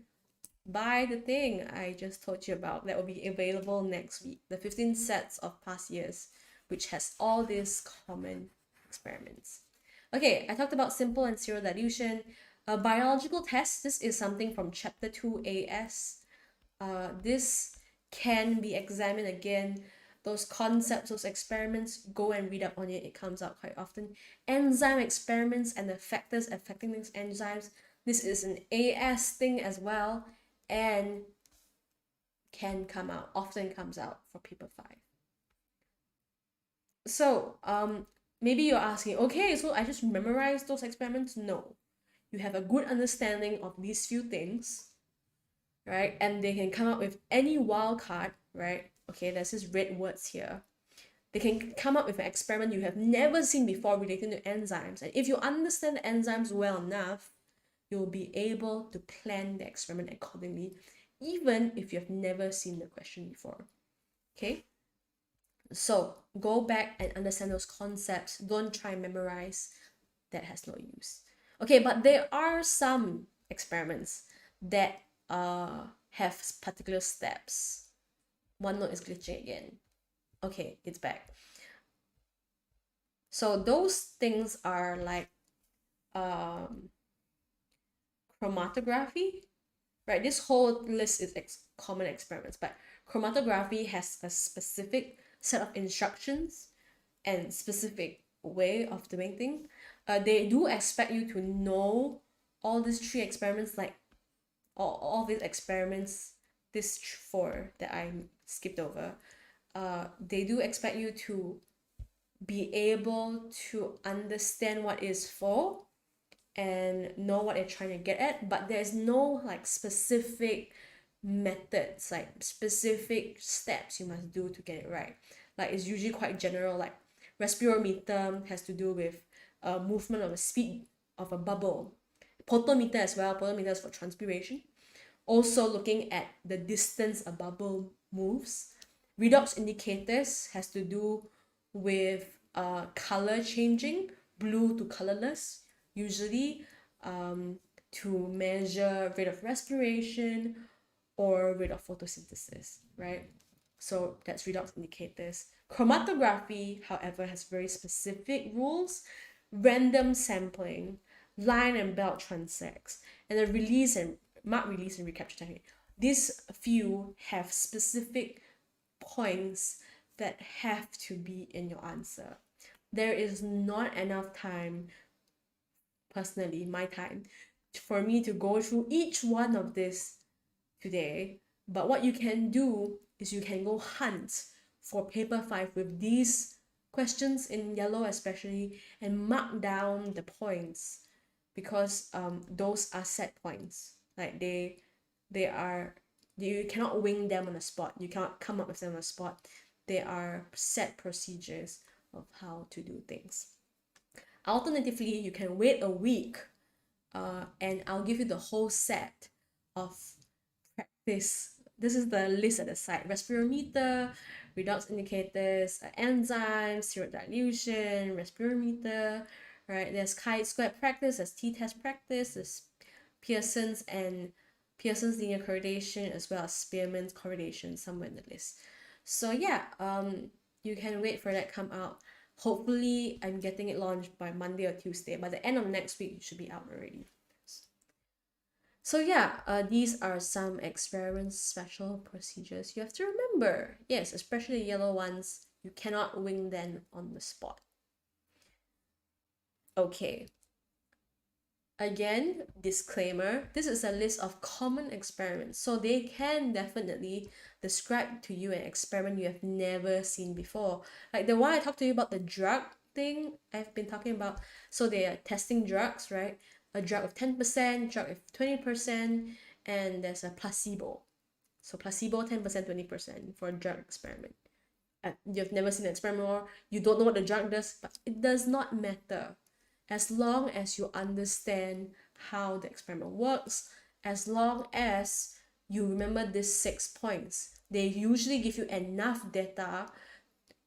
buy the thing I just told you about that will be available next week. The 15 sets of past years, which has all these common experiments. Okay, I talked about simple and serial dilution. Biological tests, this is something from chapter 2 AS. This can be examined again. Those concepts, those experiments, go and read up on it. It comes out quite often. Enzyme experiments and the factors affecting these enzymes. This is an AS thing as well, and often comes out for paper 5. So, maybe you're asking, okay, so I just memorized those experiments? No. You have a good understanding of these few things, right? And they can come up with any wild card, right? Okay, there's this red words here. They can come up with an experiment you have never seen before relating to enzymes. And if you understand the enzymes well enough, you'll be able to plan the experiment accordingly, even if you've never seen the question before. Okay? So go back and understand those concepts. Don't try and memorize. That has no use. Okay, but there are some experiments that have particular steps. OneNote is glitching again. Okay, it's back. So those things are like chromatography, right? This whole list is common experiments, but chromatography has a specific set of instructions and specific way of doing things. They do expect you to know all these 3 experiments, like all these experiments, this 4 that I skipped over. They do expect you to be able to understand what is for and know what they're trying to get at, but there's no like specific methods, like specific steps you must do to get it right. Like it's usually quite general, like respirometer has to do with movement of the speed of a bubble. Potometer as well, potometer is for transpiration. Also looking at the distance a bubble moves. Redox indicators has to do with color changing, blue to colorless, usually to measure rate of respiration or rate of photosynthesis, right? So that's redox indicators. Chromatography, however, has very specific rules. Random sampling, line and belt transects, and the mark release and recapture technique. These few have specific points that have to be in your answer. There is not enough time, personally, my time, for me to go through each one of this today. But what you can do is you can go hunt for paper 5 with these questions in yellow especially, and mark down the points, because those are set points. Like they are, you cannot wing them on the spot. You cannot come up with them on the spot. They are set procedures of how to do things. Alternatively, you can wait a week and I'll give you the whole set of practice. This is the list at the side: respirometer, redox indicators, enzymes, serial dilution, respirometer, right? There's chi-square practice, there's t-test practice, there's Pearson's linear correlation, as well as Spearman's correlation somewhere in the list. So yeah, you can wait for that come out. Hopefully, I'm getting it launched by Monday or Tuesday. By the end of next week, it should be out already. So yeah, these are some experiments, special procedures you have to remember. Yes, especially the yellow ones, you cannot wing them on the spot. Okay, Again, disclaimer, this is a list of common experiments, so they can definitely describe to you an experiment you have never seen before. Like the one I talked to you about, the drug thing I've been talking about. So they are testing drugs, right? A drug of 10%, drug of 20%, and there's a placebo. So placebo 10%, 20% for a drug experiment. You've never seen an experiment or you don't know what the drug does, but it does not matter. As long as you understand how the experiment works, as long as you remember these 6 points, they usually give you enough data.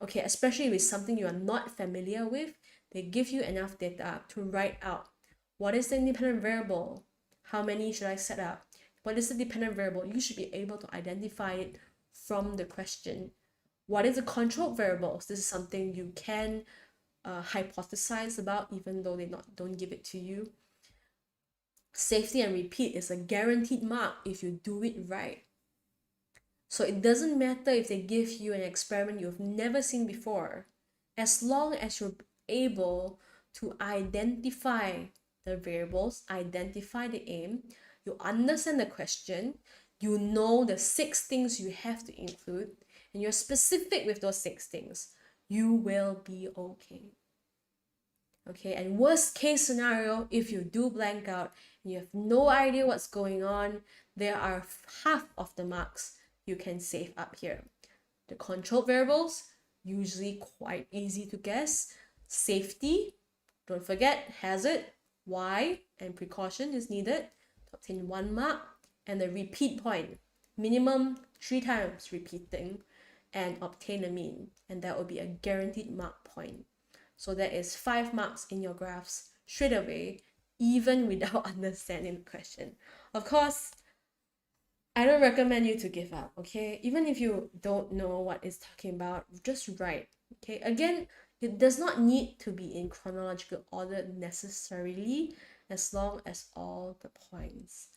Okay, especially with something you are not familiar with, they give you enough data to write out what is the independent variable, how many should I set up, what is the dependent variable. You should be able to identify it from the question. What is the control variables? This is something you can hypothesize about, even though they don't give it to you. Safety and repeat is a guaranteed mark if you do it right. So it doesn't matter if they give you an experiment you've never seen before, as long as you're able to identify the variables, identify the aim, you understand the question, you know the 6 things you have to include, and you're specific with those 6 things, you will be okay. Okay, and worst case scenario, if you do blank out and you have no idea what's going on, there are half of the marks you can save up here. The control variables, usually quite easy to guess. Safety, don't forget, hazard, why, and precaution is needed to obtain 1 mark. And the repeat point, minimum 3 times repeating and obtain a mean, and that will be a guaranteed mark point. So that is 5 marks in your graphs straight away, even without understanding the question. Of course, I don't recommend you to give up, okay? Even if you don't know what it's talking about, just write, okay? Again, it does not need to be in chronological order necessarily, as long as all the points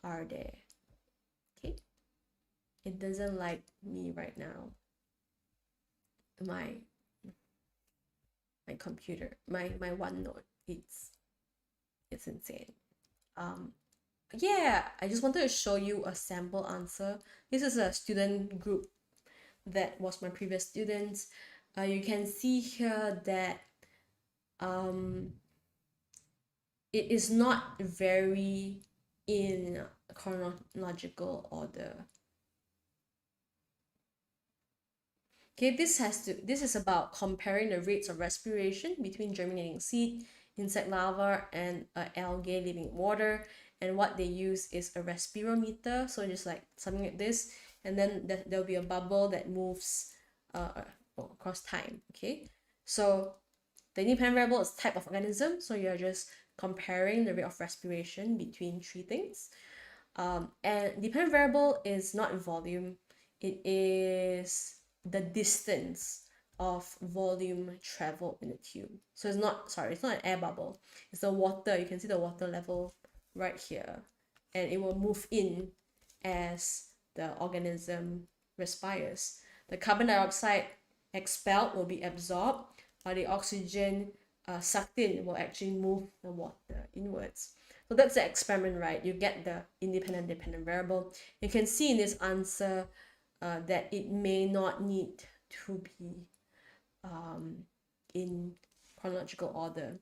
are there, okay? It doesn't like me right now. My computer, my OneNote, it's insane. Yeah, I just wanted to show you a sample answer. This is a student group that was my previous students. You can see here that it is not very in chronological order. Okay, this is about comparing the rates of respiration between germinating seed, insect larva, and algae living in water. And what they use is a respirometer, so just like something like this, and then there'll be a bubble that moves across time. Okay, so the independent variable is type of organism, so you're just comparing the rate of respiration between 3 things. And dependent variable is not volume, it is the distance of volume traveled in the tube. So it's not an air bubble, it's the water. You can see the water level right here, and it will move in as the organism respires. The carbon dioxide expelled will be absorbed, while the oxygen sucked in will actually move the water inwards. So that's the experiment, right? You get the independent dependent variable. You can see in this answer that it may not need to be in chronological order.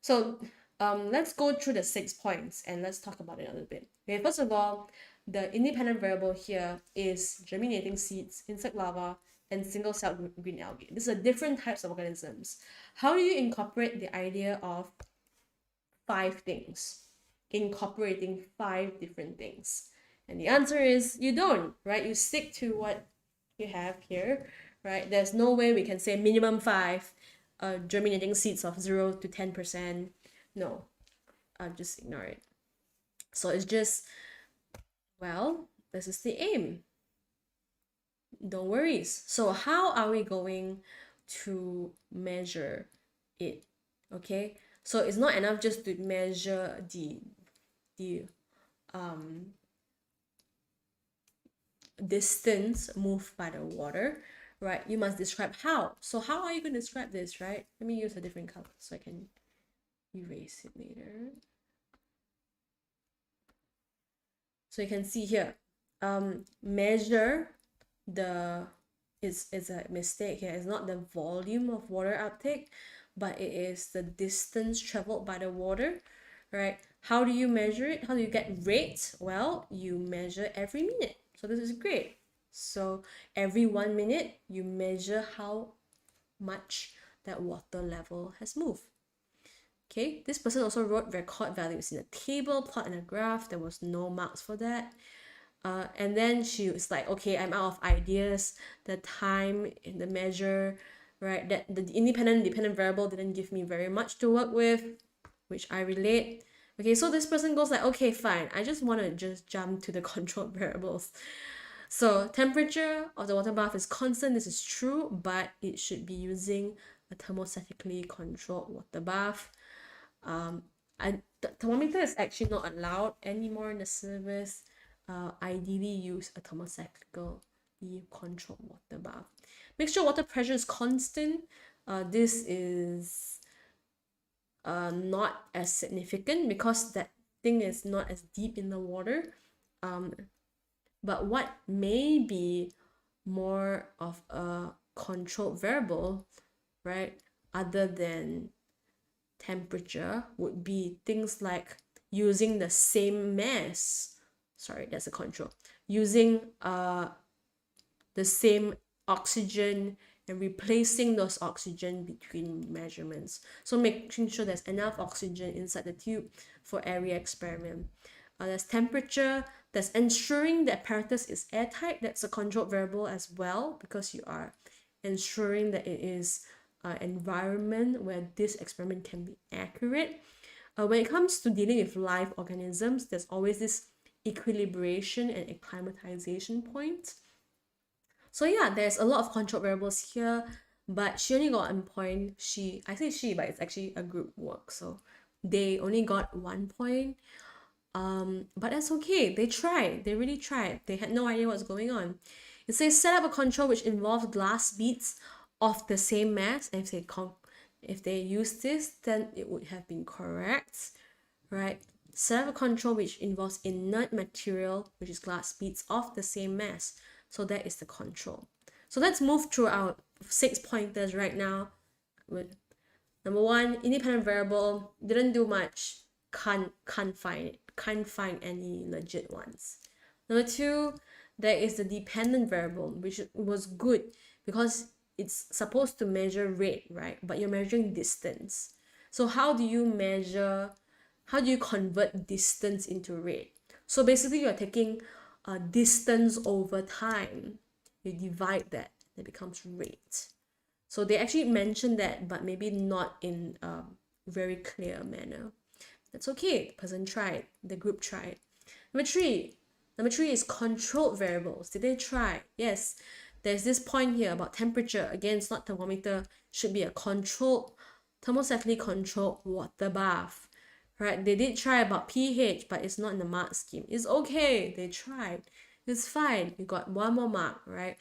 So let's go through the 6 points and let's talk about it a little bit. Okay, first of all, the independent variable here is germinating seeds, insect larvae, and single-celled green algae. These are different types of organisms. How do you incorporate the idea of 5 things? Incorporating 5 different things. And the answer is you don't, right? You stick to what you have here, right? There's no way we can say minimum 5 germinating seeds of 0 to 10%. No, I'll just ignore it. So it's just, well, this is the aim. Don't worry. So how are we going to measure it? Okay, so it's not enough just to measure the distance moved by the water, right? You must describe how. So how are you going to describe this, right? Let me use a different color so I can erase it later. So you can see here, measure the, it's a mistake here. It's not the volume of water uptake, but it is the distance traveled by the water, right? How do you measure it? How do you get rate? Well, you measure every minute. So this is great. So every 1 minute, you measure how much that water level has moved. Okay, this person also wrote record values in a table, plot and a graph. There was no marks for that. And then she was like, okay, I'm out of ideas. The time in the measure, right? That the independent dependent variable didn't give me very much to work with, which I relate. Okay, so this person goes like, okay, fine. I just want to just jump to the control variables. So temperature of the water bath is constant. This is true, but it should be using a thermostatically controlled water bath. The thermometer is actually not allowed anymore in the syllabus. Ideally use a thermostatically controlled water bath. Make sure water pressure is constant. This is not as significant because that thing is not as deep in the water. But what may be more of a controlled variable, right, other than temperature, would be things like using the same mass. Sorry, that's a control. Using the same oxygen and replacing those oxygen between measurements. So making sure there's enough oxygen inside the tube for every experiment. There's temperature. There's ensuring the apparatus is airtight. That's a controlled variable as well, because you are ensuring that it is an environment where this experiment can be accurate. When it comes to dealing with live organisms, there's always this equilibration and acclimatization point. So yeah, there's a lot of controlled variables here, but she only got 1 point. I say she, but it's actually a group work, so they only got 1 point. But that's okay. They tried. They really tried. They had no idea what's going on. It says set up a control which involves glass beads of the same mass. And if they use this, then it would have been correct, right? Set up a control which involves inert material, which is glass beads of the same mass. So that is the control. So let's move through our 6 pointers right now. With number 1, independent variable, didn't do much. Can't find any legit ones. Number 2, there is the dependent variable, which was good because it's supposed to measure rate, right? But you're measuring distance. So how do you convert distance into rate? So basically you're taking distance over time. You divide that, it becomes rate. So they actually mentioned that, but maybe not in a very clear manner. That's okay. The person tried. The group tried. Number 3 is controlled variables. Did they try? Yes. There's this point here about temperature. Again, it's not thermometer. Should be a controlled, thermostatically controlled water bath. Right? They did try about pH, but it's not in the mark scheme. It's okay. They tried. It's fine. You got 1 more mark, right?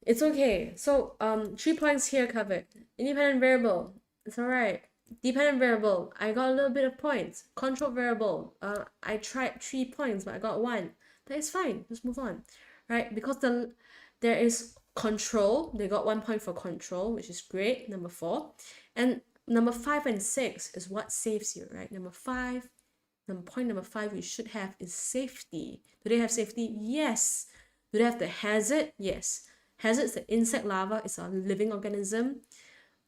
It's okay. So 3 points here covered. Independent variable. It's alright. Dependent variable, I got a little bit of points. Control variable, I tried 3 points, but I got 1. That is fine. Let's move on, right? Because there is control. They got 1 point for control, which is great. Number 4, and number 5 and 6 is what saves you, right? Point number 5 you should have is safety. Do they have safety? Yes. Do they have the hazard? Yes. Hazard is the insect larva. It's a living organism.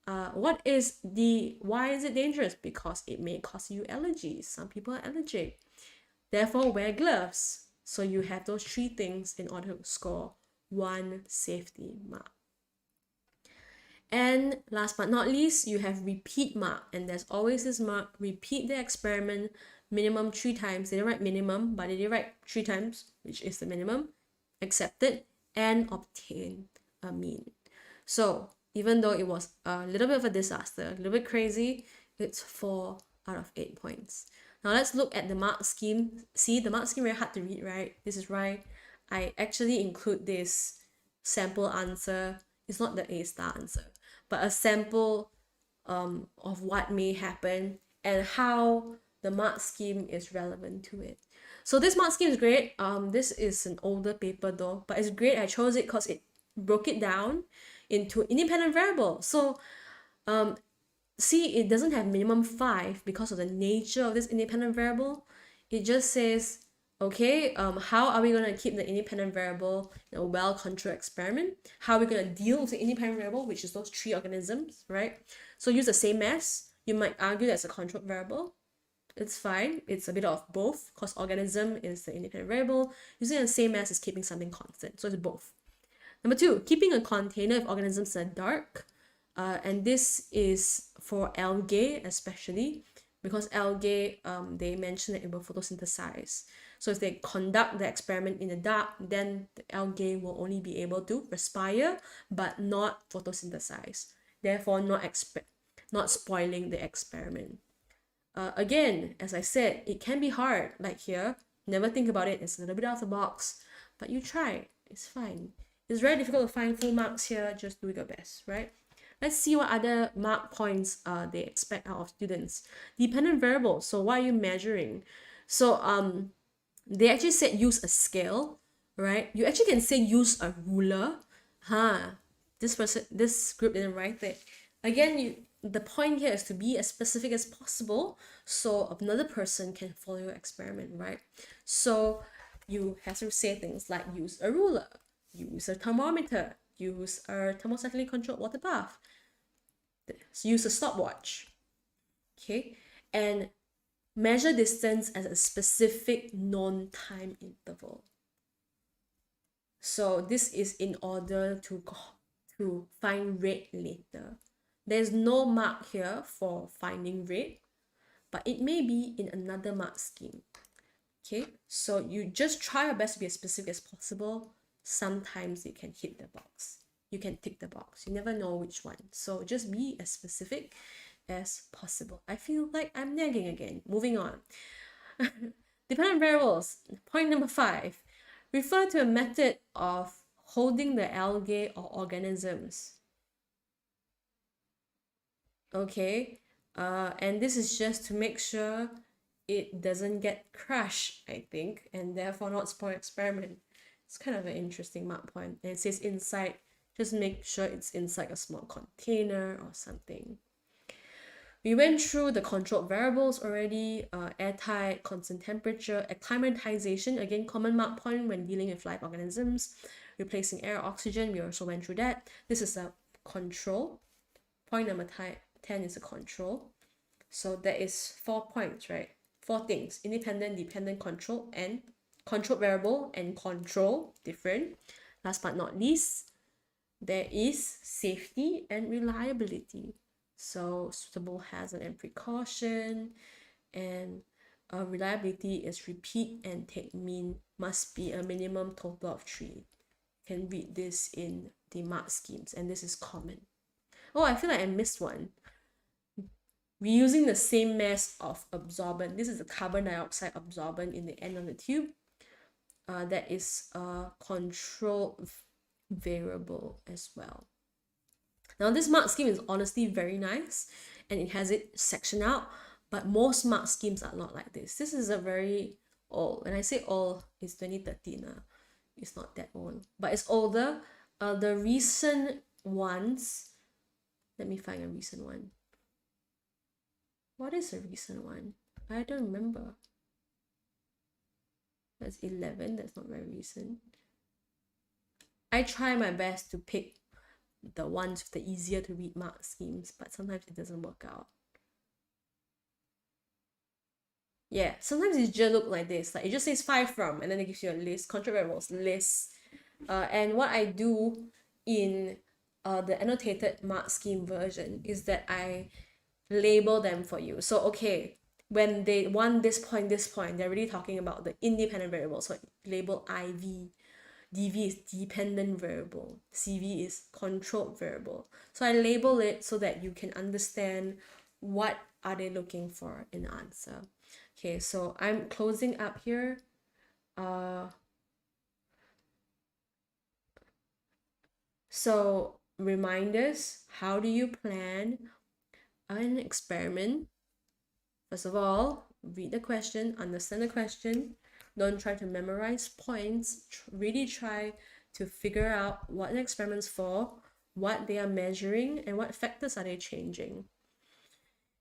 Why is it dangerous? Because it may cause you allergies. Some people are allergic. Therefore, wear gloves. So you have those 3 things in order to score 1 safety mark. And last but not least, you have repeat mark. And there's always this mark, repeat the experiment minimum 3 times. They didn't write minimum, but they did write 3 times, which is the minimum. Accepted and obtain a mean. So even though it was a little bit of a disaster, a little bit crazy, it's 4 out of 8 points. Now let's look at the mark scheme. See, the mark scheme very hard to read, right? This is why I actually include this sample answer. It's not the A star answer, but a sample of what may happen and how the mark scheme is relevant to it. So this mark scheme is great. This is an older paper though, but it's great. I chose it because it broke it down into independent variable. So see, it doesn't have minimum 5 because of the nature of this independent variable. It just says, okay, how are we going to keep the independent variable in a well-controlled experiment? How are we going to deal with the independent variable, which is those 3 organisms, right? So use the same mass. You might argue that's a controlled variable. It's fine. It's a bit of both because organism is the independent variable. Using the same mass is keeping something constant. So it's both. Number 2, keeping a container if organisms are dark. And this is for algae especially, because algae, they mention that it will photosynthesize. So if they conduct the experiment in the dark, then the algae will only be able to respire but not photosynthesize, therefore not spoiling the experiment. Again, as I said, it can be hard, like here. Never think about it, it's a little bit out of the box, but you try, it's fine. It's very difficult to find full marks here, just do your best, right? Let's see what other mark points they expect out of students. Dependent variables, so what are you measuring? So they actually said use a scale, right? You actually can say use a ruler. This group didn't write it. Again, the point here is to be as specific as possible so another person can follow your experiment, right? So you have to say things like use a ruler, use a thermometer, use a thermostatically controlled water bath, use a stopwatch, okay? And measure distance at a specific known time interval. So this is in order to find rate later. There's no mark here for finding rate, but it may be in another mark scheme. Okay, so you just try your best to be as specific as possible. Sometimes you can hit the box. You can tick the box. You never know which one. So just be as specific as possible. I feel like I'm nagging again. Moving on. Dependent variables. Point number 5. Refer to a method of holding the algae or organisms. Okay, and this is just to make sure it doesn't get crushed, I think, and therefore not spoil experiment. It's kind of an interesting mark point. And it says inside, just make sure it's inside a small container or something. We went through the controlled variables already, airtight, constant temperature, acclimatization, again, common mark point when dealing with live organisms, replacing air, oxygen, we also went through that. This is a control. Point number 10 is a control. So there is 4 points, right? 4 things: independent, dependent, control, and controlled variable and control, different. Last but not least, there is safety and reliability. So suitable hazard and precaution, and reliability is repeat and take mean, must be a minimum total of 3. You can read this in the mark schemes, and this is common. Oh, I feel like I missed one. Reusing the same mass of absorbent. This is the carbon dioxide absorbent in the end of the tube. That is a control variable as well. Now this mark scheme is honestly very nice and it has it sectioned out, but most mark schemes are not like this. This is a very old, when I say old, it's 2013. It's not that old, but it's older. The recent ones, let me find a recent one. What is a recent one? I don't remember. That's 11, that's not very recent. I try my best to pick the ones with the easier to read mark schemes, but sometimes it doesn't work out. Yeah, sometimes it just look like this, like it just says 5 from, and then it gives you a list, control variables list. And what I do in the annotated mark scheme version is that I label them for you. So okay, when they want this point, they're really talking about the independent variable. So label IV. DV is dependent variable. CV is controlled variable. So I label it so that you can understand what are they looking for in the answer. Okay, so I'm closing up here. So reminders, how do you plan an experiment? First of all, read the question, understand the question. Don't try to memorize points. Really try to figure out what the experiment's for, what they are measuring, and what factors are they changing.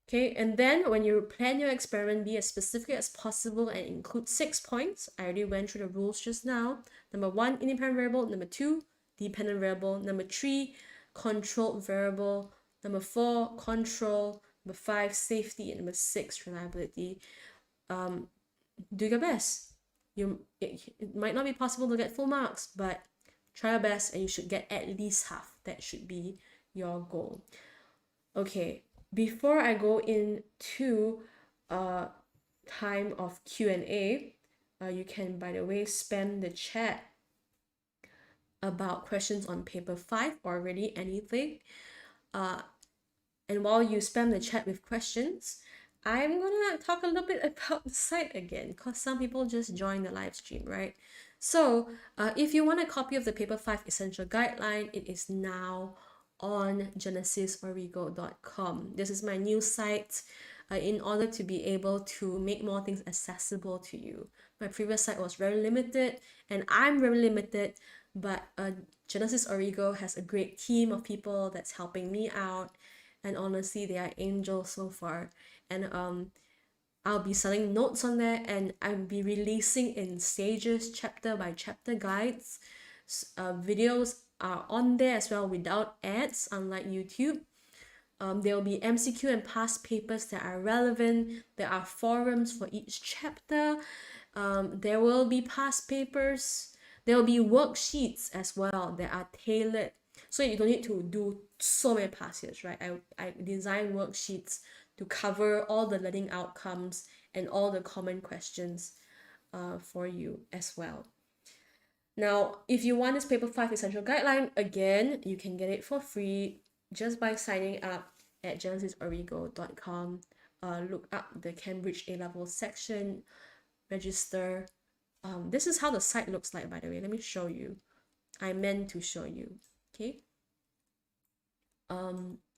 Okay, and then when you plan your experiment, be as specific as possible and include 6 points. I already went through the rules just now. Number 1, independent variable. Number 2, dependent variable. Number 3, controlled variable. Number 4, control. Number 5, safety. And number 6, reliability. Do your best. It might not be possible to get full marks, but try your best and you should get at least half. That should be your goal. Okay, before I go into time of Q&A, you can, by the way, spam the chat about questions on paper 5 or really anything. And while you spam the chat with questions, I'm gonna talk a little bit about the site again because some people just join the live stream, right? So if you want a copy of the paper 5 essential guideline, it is now on genesisorigo.com. This is my new site in order to be able to make more things accessible to you. My previous site was very limited and I'm very limited, but Genesis Origo has a great team of people that's helping me out, and honestly they are angels so far. And I'll be selling notes on there, and I'll be releasing in stages, chapter by chapter guides. Videos are on there as well without ads, unlike YouTube. There will be MCQ and past papers that are relevant. There are forums for each chapter. There will be past papers. There will be worksheets as well that are tailored. So you don't need to do so many past years, right? I designed worksheets to cover all the learning outcomes and all the common questions for you as well. Now, if you want this paper 5 essential guideline, again, you can get it for free just by signing up at genesisorigo.com. Look up the Cambridge A-level section, register. This is how the site looks like, by the way. Let me show you. I meant to show you. Okay.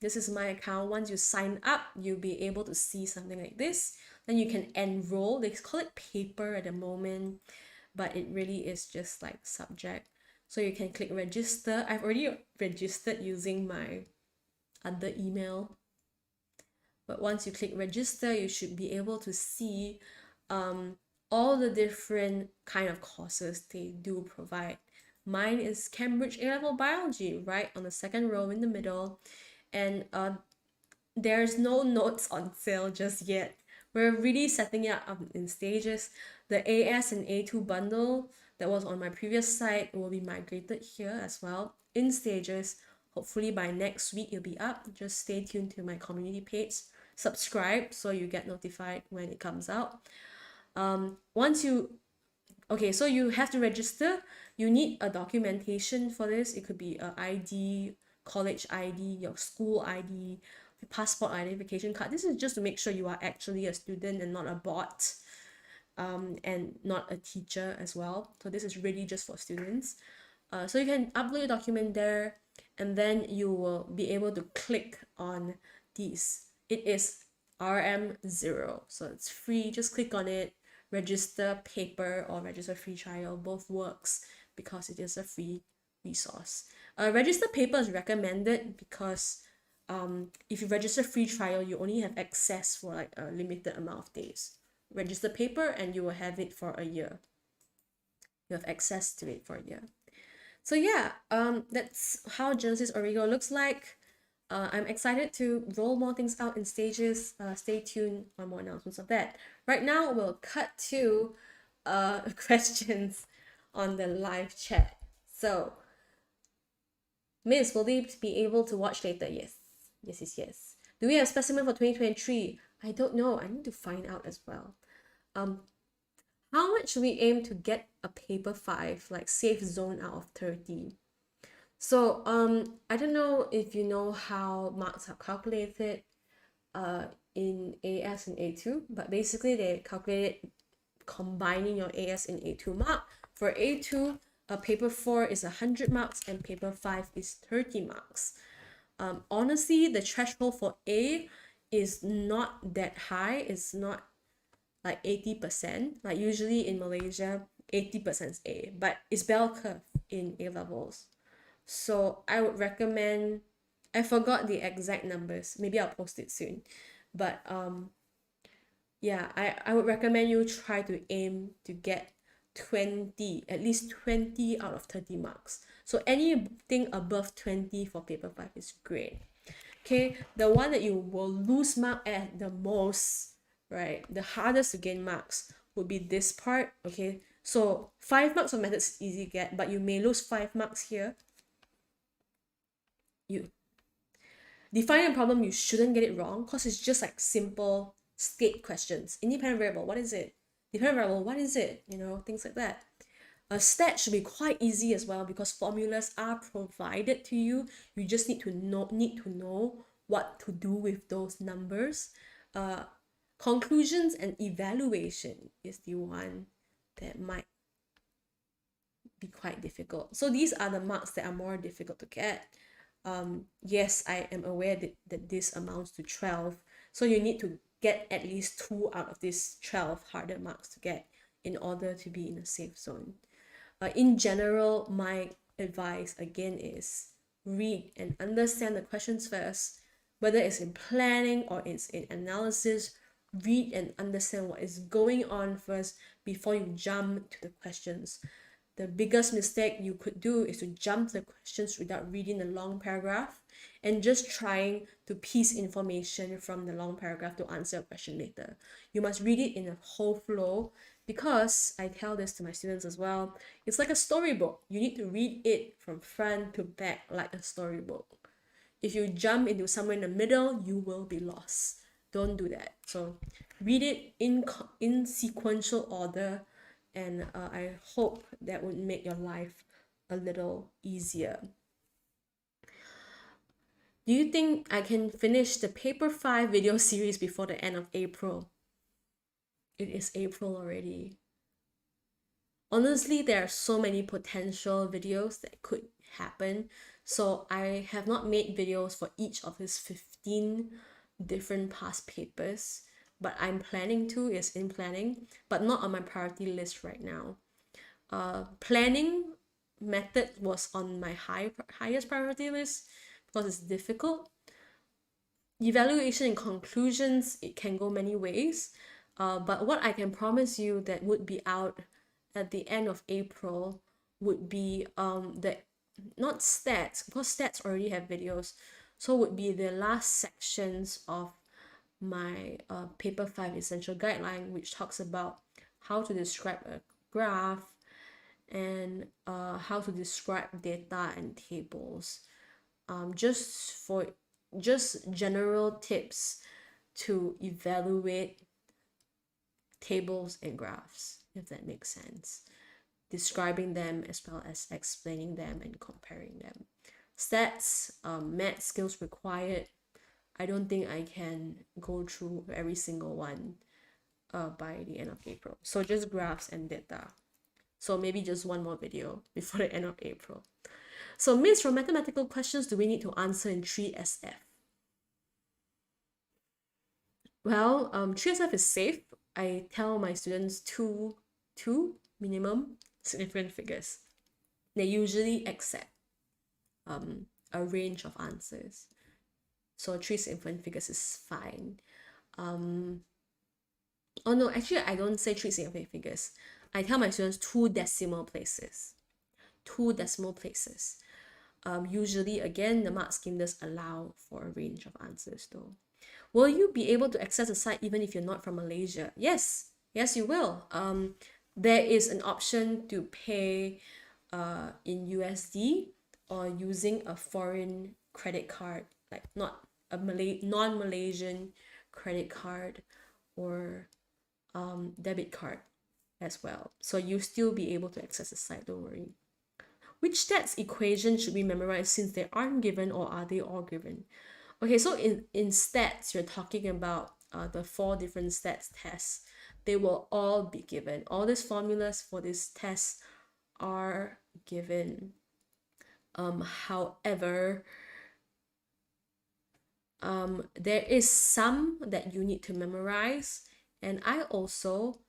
This is my account. Once you sign up, you'll be able to see something like this. Then you can enroll. They call it paper at the moment, but it really is just like subject. So you can click register. I've already registered using my other email. But once you click register, you should be able to see all the different kind of courses they do provide. Mine is Cambridge A-level biology, right on the second row in the middle. And there's no notes on sale just yet. We're really setting it up in stages. The AS and A2 bundle that was on my previous site will be migrated here as well in stages. Hopefully by next week it'll be up. Just stay tuned to my community page. Subscribe so you get notified when it comes out. Okay, so you have to register. You need a documentation for this. It could be an ID, college ID, your school ID, passport identification card. This is just to make sure you are actually a student and not a bot, and not a teacher as well. So this is really just for students. So you can upload your document there, and then you will be able to click on these. It is RM0, so it's free. Just click on it. Register paper or register free trial, both works because it is a free resource. Register paper is recommended because if you register free trial, you only have access for like a limited amount of days. Register paper and you will have it for a year. You have access to it for a year. So yeah, that's how Genesis Origo looks like. I'm excited to roll more things out in stages. Stay tuned for more announcements of that. Right now, we'll cut to questions on the live chat. So, Miss, will they be able to watch later? Yes. Yes. Do we have specimen for 2023? I don't know. I need to find out as well. How much should we aim to get a paper 5, like safe zone out of 30? So I don't know if you know how marks are calculated in AS and A2, but basically they calculate it combining your AS and A2 mark. For A2, paper 4 is 100 marks and paper 5 is 30 marks. Honestly, the threshold for A is not that high. It's not like 80%. Like usually in Malaysia, 80% is A, but it's bell curve in A levels. So I would recommend, I forgot the exact numbers. Maybe I'll post it soon. But yeah, I would recommend you try to aim to get 20, at least 20 out of 30 marks. So anything above 20 for paper 5 is great. Okay, the one that you will lose mark at the most, right? The hardest to gain marks would be this part, okay? So 5 marks on methods easy get, but you may lose 5 marks here. You define a problem, you shouldn't get it wrong because it's just like simple state questions. Independent variable, what is it? Dependent variable, what is it? You know, things like that. A stat should be quite easy as well because formulas are provided to you. You just need to know what to do with those numbers. Conclusions and evaluation is the one that might be quite difficult. So these are the marks that are more difficult to get. Yes, I am aware that this amounts to 12. So you need to get at least 2 out of these 12 harder marks to get in order to be in a safe zone. In general, my advice again is read and understand the questions first, whether it's in planning or it's in analysis. Read and understand what is going on first before you jump to the questions. The biggest mistake you could do is to jump the questions without reading the long paragraph and just trying to piece information from the long paragraph to answer a question later. You must read it in a whole flow because I tell this to my students as well. It's like a storybook. You need to read it from front to back like a storybook. If you jump into somewhere in the middle, you will be lost. Don't do that. So read it in sequential order, and I hope that would make your life a little easier. Do you think I can finish the paper 5 video series before the end of April? It is April already. Honestly, there are so many potential videos that could happen. So I have not made videos for each of his 15 different past papers, but I'm planning to, is in planning, but not on my priority list right now. Planning method was on my highest priority list because it's difficult. Evaluation and conclusions, it can go many ways. But what I can promise you that would be out at the end of April would be the not stats, because stats already have videos, so would be the last sections of my paper 5 essential guideline, which talks about how to describe a graph and how to describe data and tables, just general tips to evaluate tables and graphs, if that makes sense, describing them as well as explaining them and comparing them. Stats, math skills required, I don't think I can go through every single one by the end of April. So just graphs and data. So maybe just one more video before the end of April. So Miss, from mathematical questions do we need to answer in 3SF? Well, 3SF is safe. I tell my students two minimum significant figures. They usually accept a range of answers. So 3 significant figures is fine. Oh no, actually I don't say 3 significant figures. I tell my students 2 decimal places. 2 decimal places. Usually, again, the mark scheme does allow for a range of answers though. Will you be able to access the site even if you're not from Malaysia? Yes, you will. There is an option to pay in USD or using a foreign credit card, like not a non-Malaysian credit card or debit card as well. So you'll still be able to access the site, don't worry. Which stats equation should we memorize since they aren't given, or are they all given? Okay, so in stats, you're talking about the 4 different stats tests. They will all be given. All these formulas for this test are given. However, there is some that you need to memorize And I also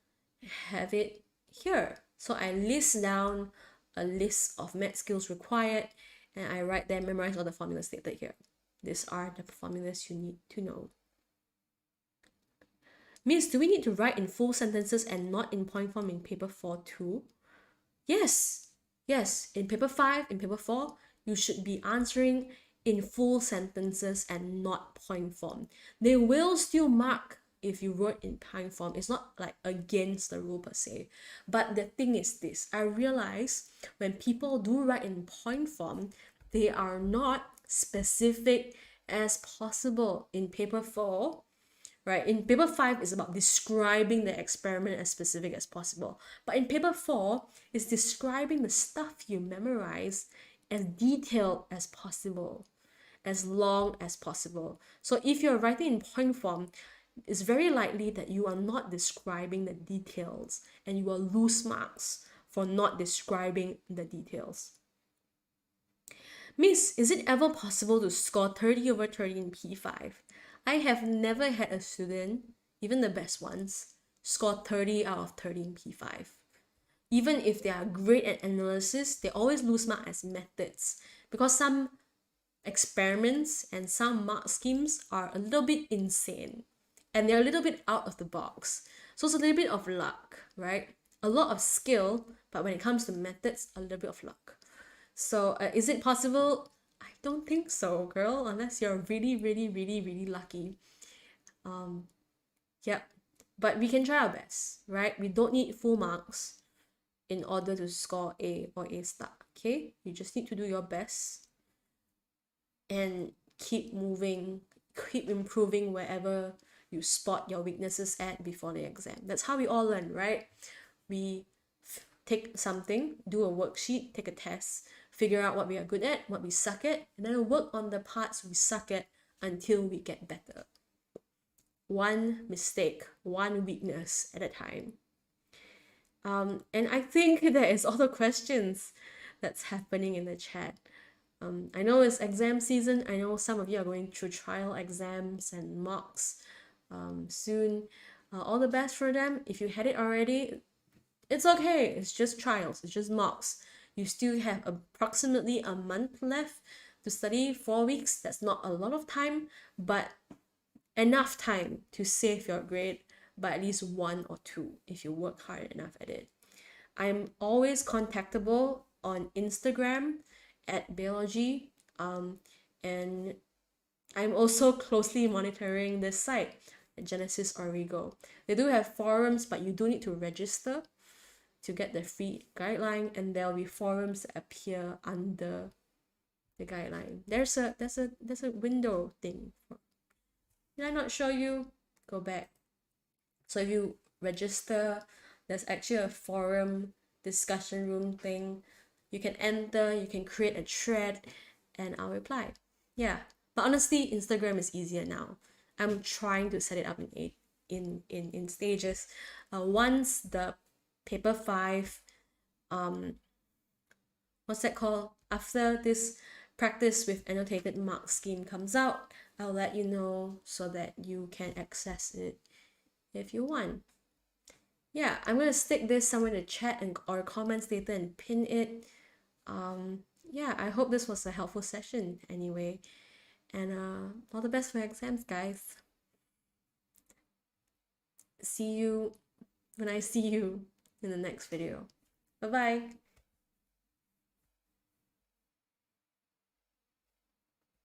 have it here. So I list down a list of math skills required, and I write them, memorize all the formulas stated here. These are the formulas you need to know. Miss, do we need to write in full sentences and not in point form in paper 4 too? Yes, yes. In paper 5, in paper 4, you should be answering in full sentences and not point form. They will still mark if you wrote in point form. It's not like against the rule per se. But the thing is this, I realize when people do write in point form, they are not specific as possible. In paper 4, right? In paper 5 is about describing the experiment as specific as possible. But in paper 4 is describing the stuff you memorize as detailed as possible, as long as possible. So if you're writing in point form, it's very likely that you are not describing the details and you will lose marks for not describing the details. Miss, is it ever possible to score 30 over 30 in P5? I have never had a student, even the best ones, score 30 out of 30 in P5. Even if they are great at analysis, they always lose mark as methods because some experiments and some mark schemes are a little bit insane and they're a little bit out of the box. So it's a little bit of luck, right? A lot of skill, but when it comes to methods, a little bit of luck. So is it possible? I don't think so, girl, unless you're really, really, really, really lucky. Yep. But we can try our best, right? We don't need full marks in order to score A or A star, okay? You just need to do your best and keep moving, keep improving wherever you spot your weaknesses at before the exam. That's how we all learn, right? We take something, do a worksheet, take a test, figure out what we are good at, what we suck at, and then work on the parts we suck at until we get better. One mistake, one weakness at a time. And I think that is all the questions that's happening in the chat. I know it's exam season. I know some of you are going through trial exams and mocks soon. All the best for them. If you had it already, it's okay. It's just trials. It's just mocks. You still have approximately a month left to study, 4 weeks. That's not a lot of time, but enough time to save your grade by at least 1 or 2 if you work hard enough at it. I'm always contactable on Instagram at Biology, and I'm also closely monitoring this site, Genesis Origo. They do have forums, but you do need to register to get the free guideline, and there'll be forums that appear under the guideline. There's a window thing. Did I not show you? Go back. So if you register, there's actually a forum discussion room thing. You can enter, you can create a thread, and I'll reply. Yeah, but honestly, Instagram is easier now. I'm trying to set it up in stages. Once the paper 5, what's that called? After this practice with annotated mark scheme comes out, I'll let you know so that you can access it if you want. Yeah, I'm gonna stick this somewhere in the chat and or comments later and pin it. Yeah, I hope this was a helpful session anyway. And all the best for exams, guys. See you when I see you in the next video. Bye-bye.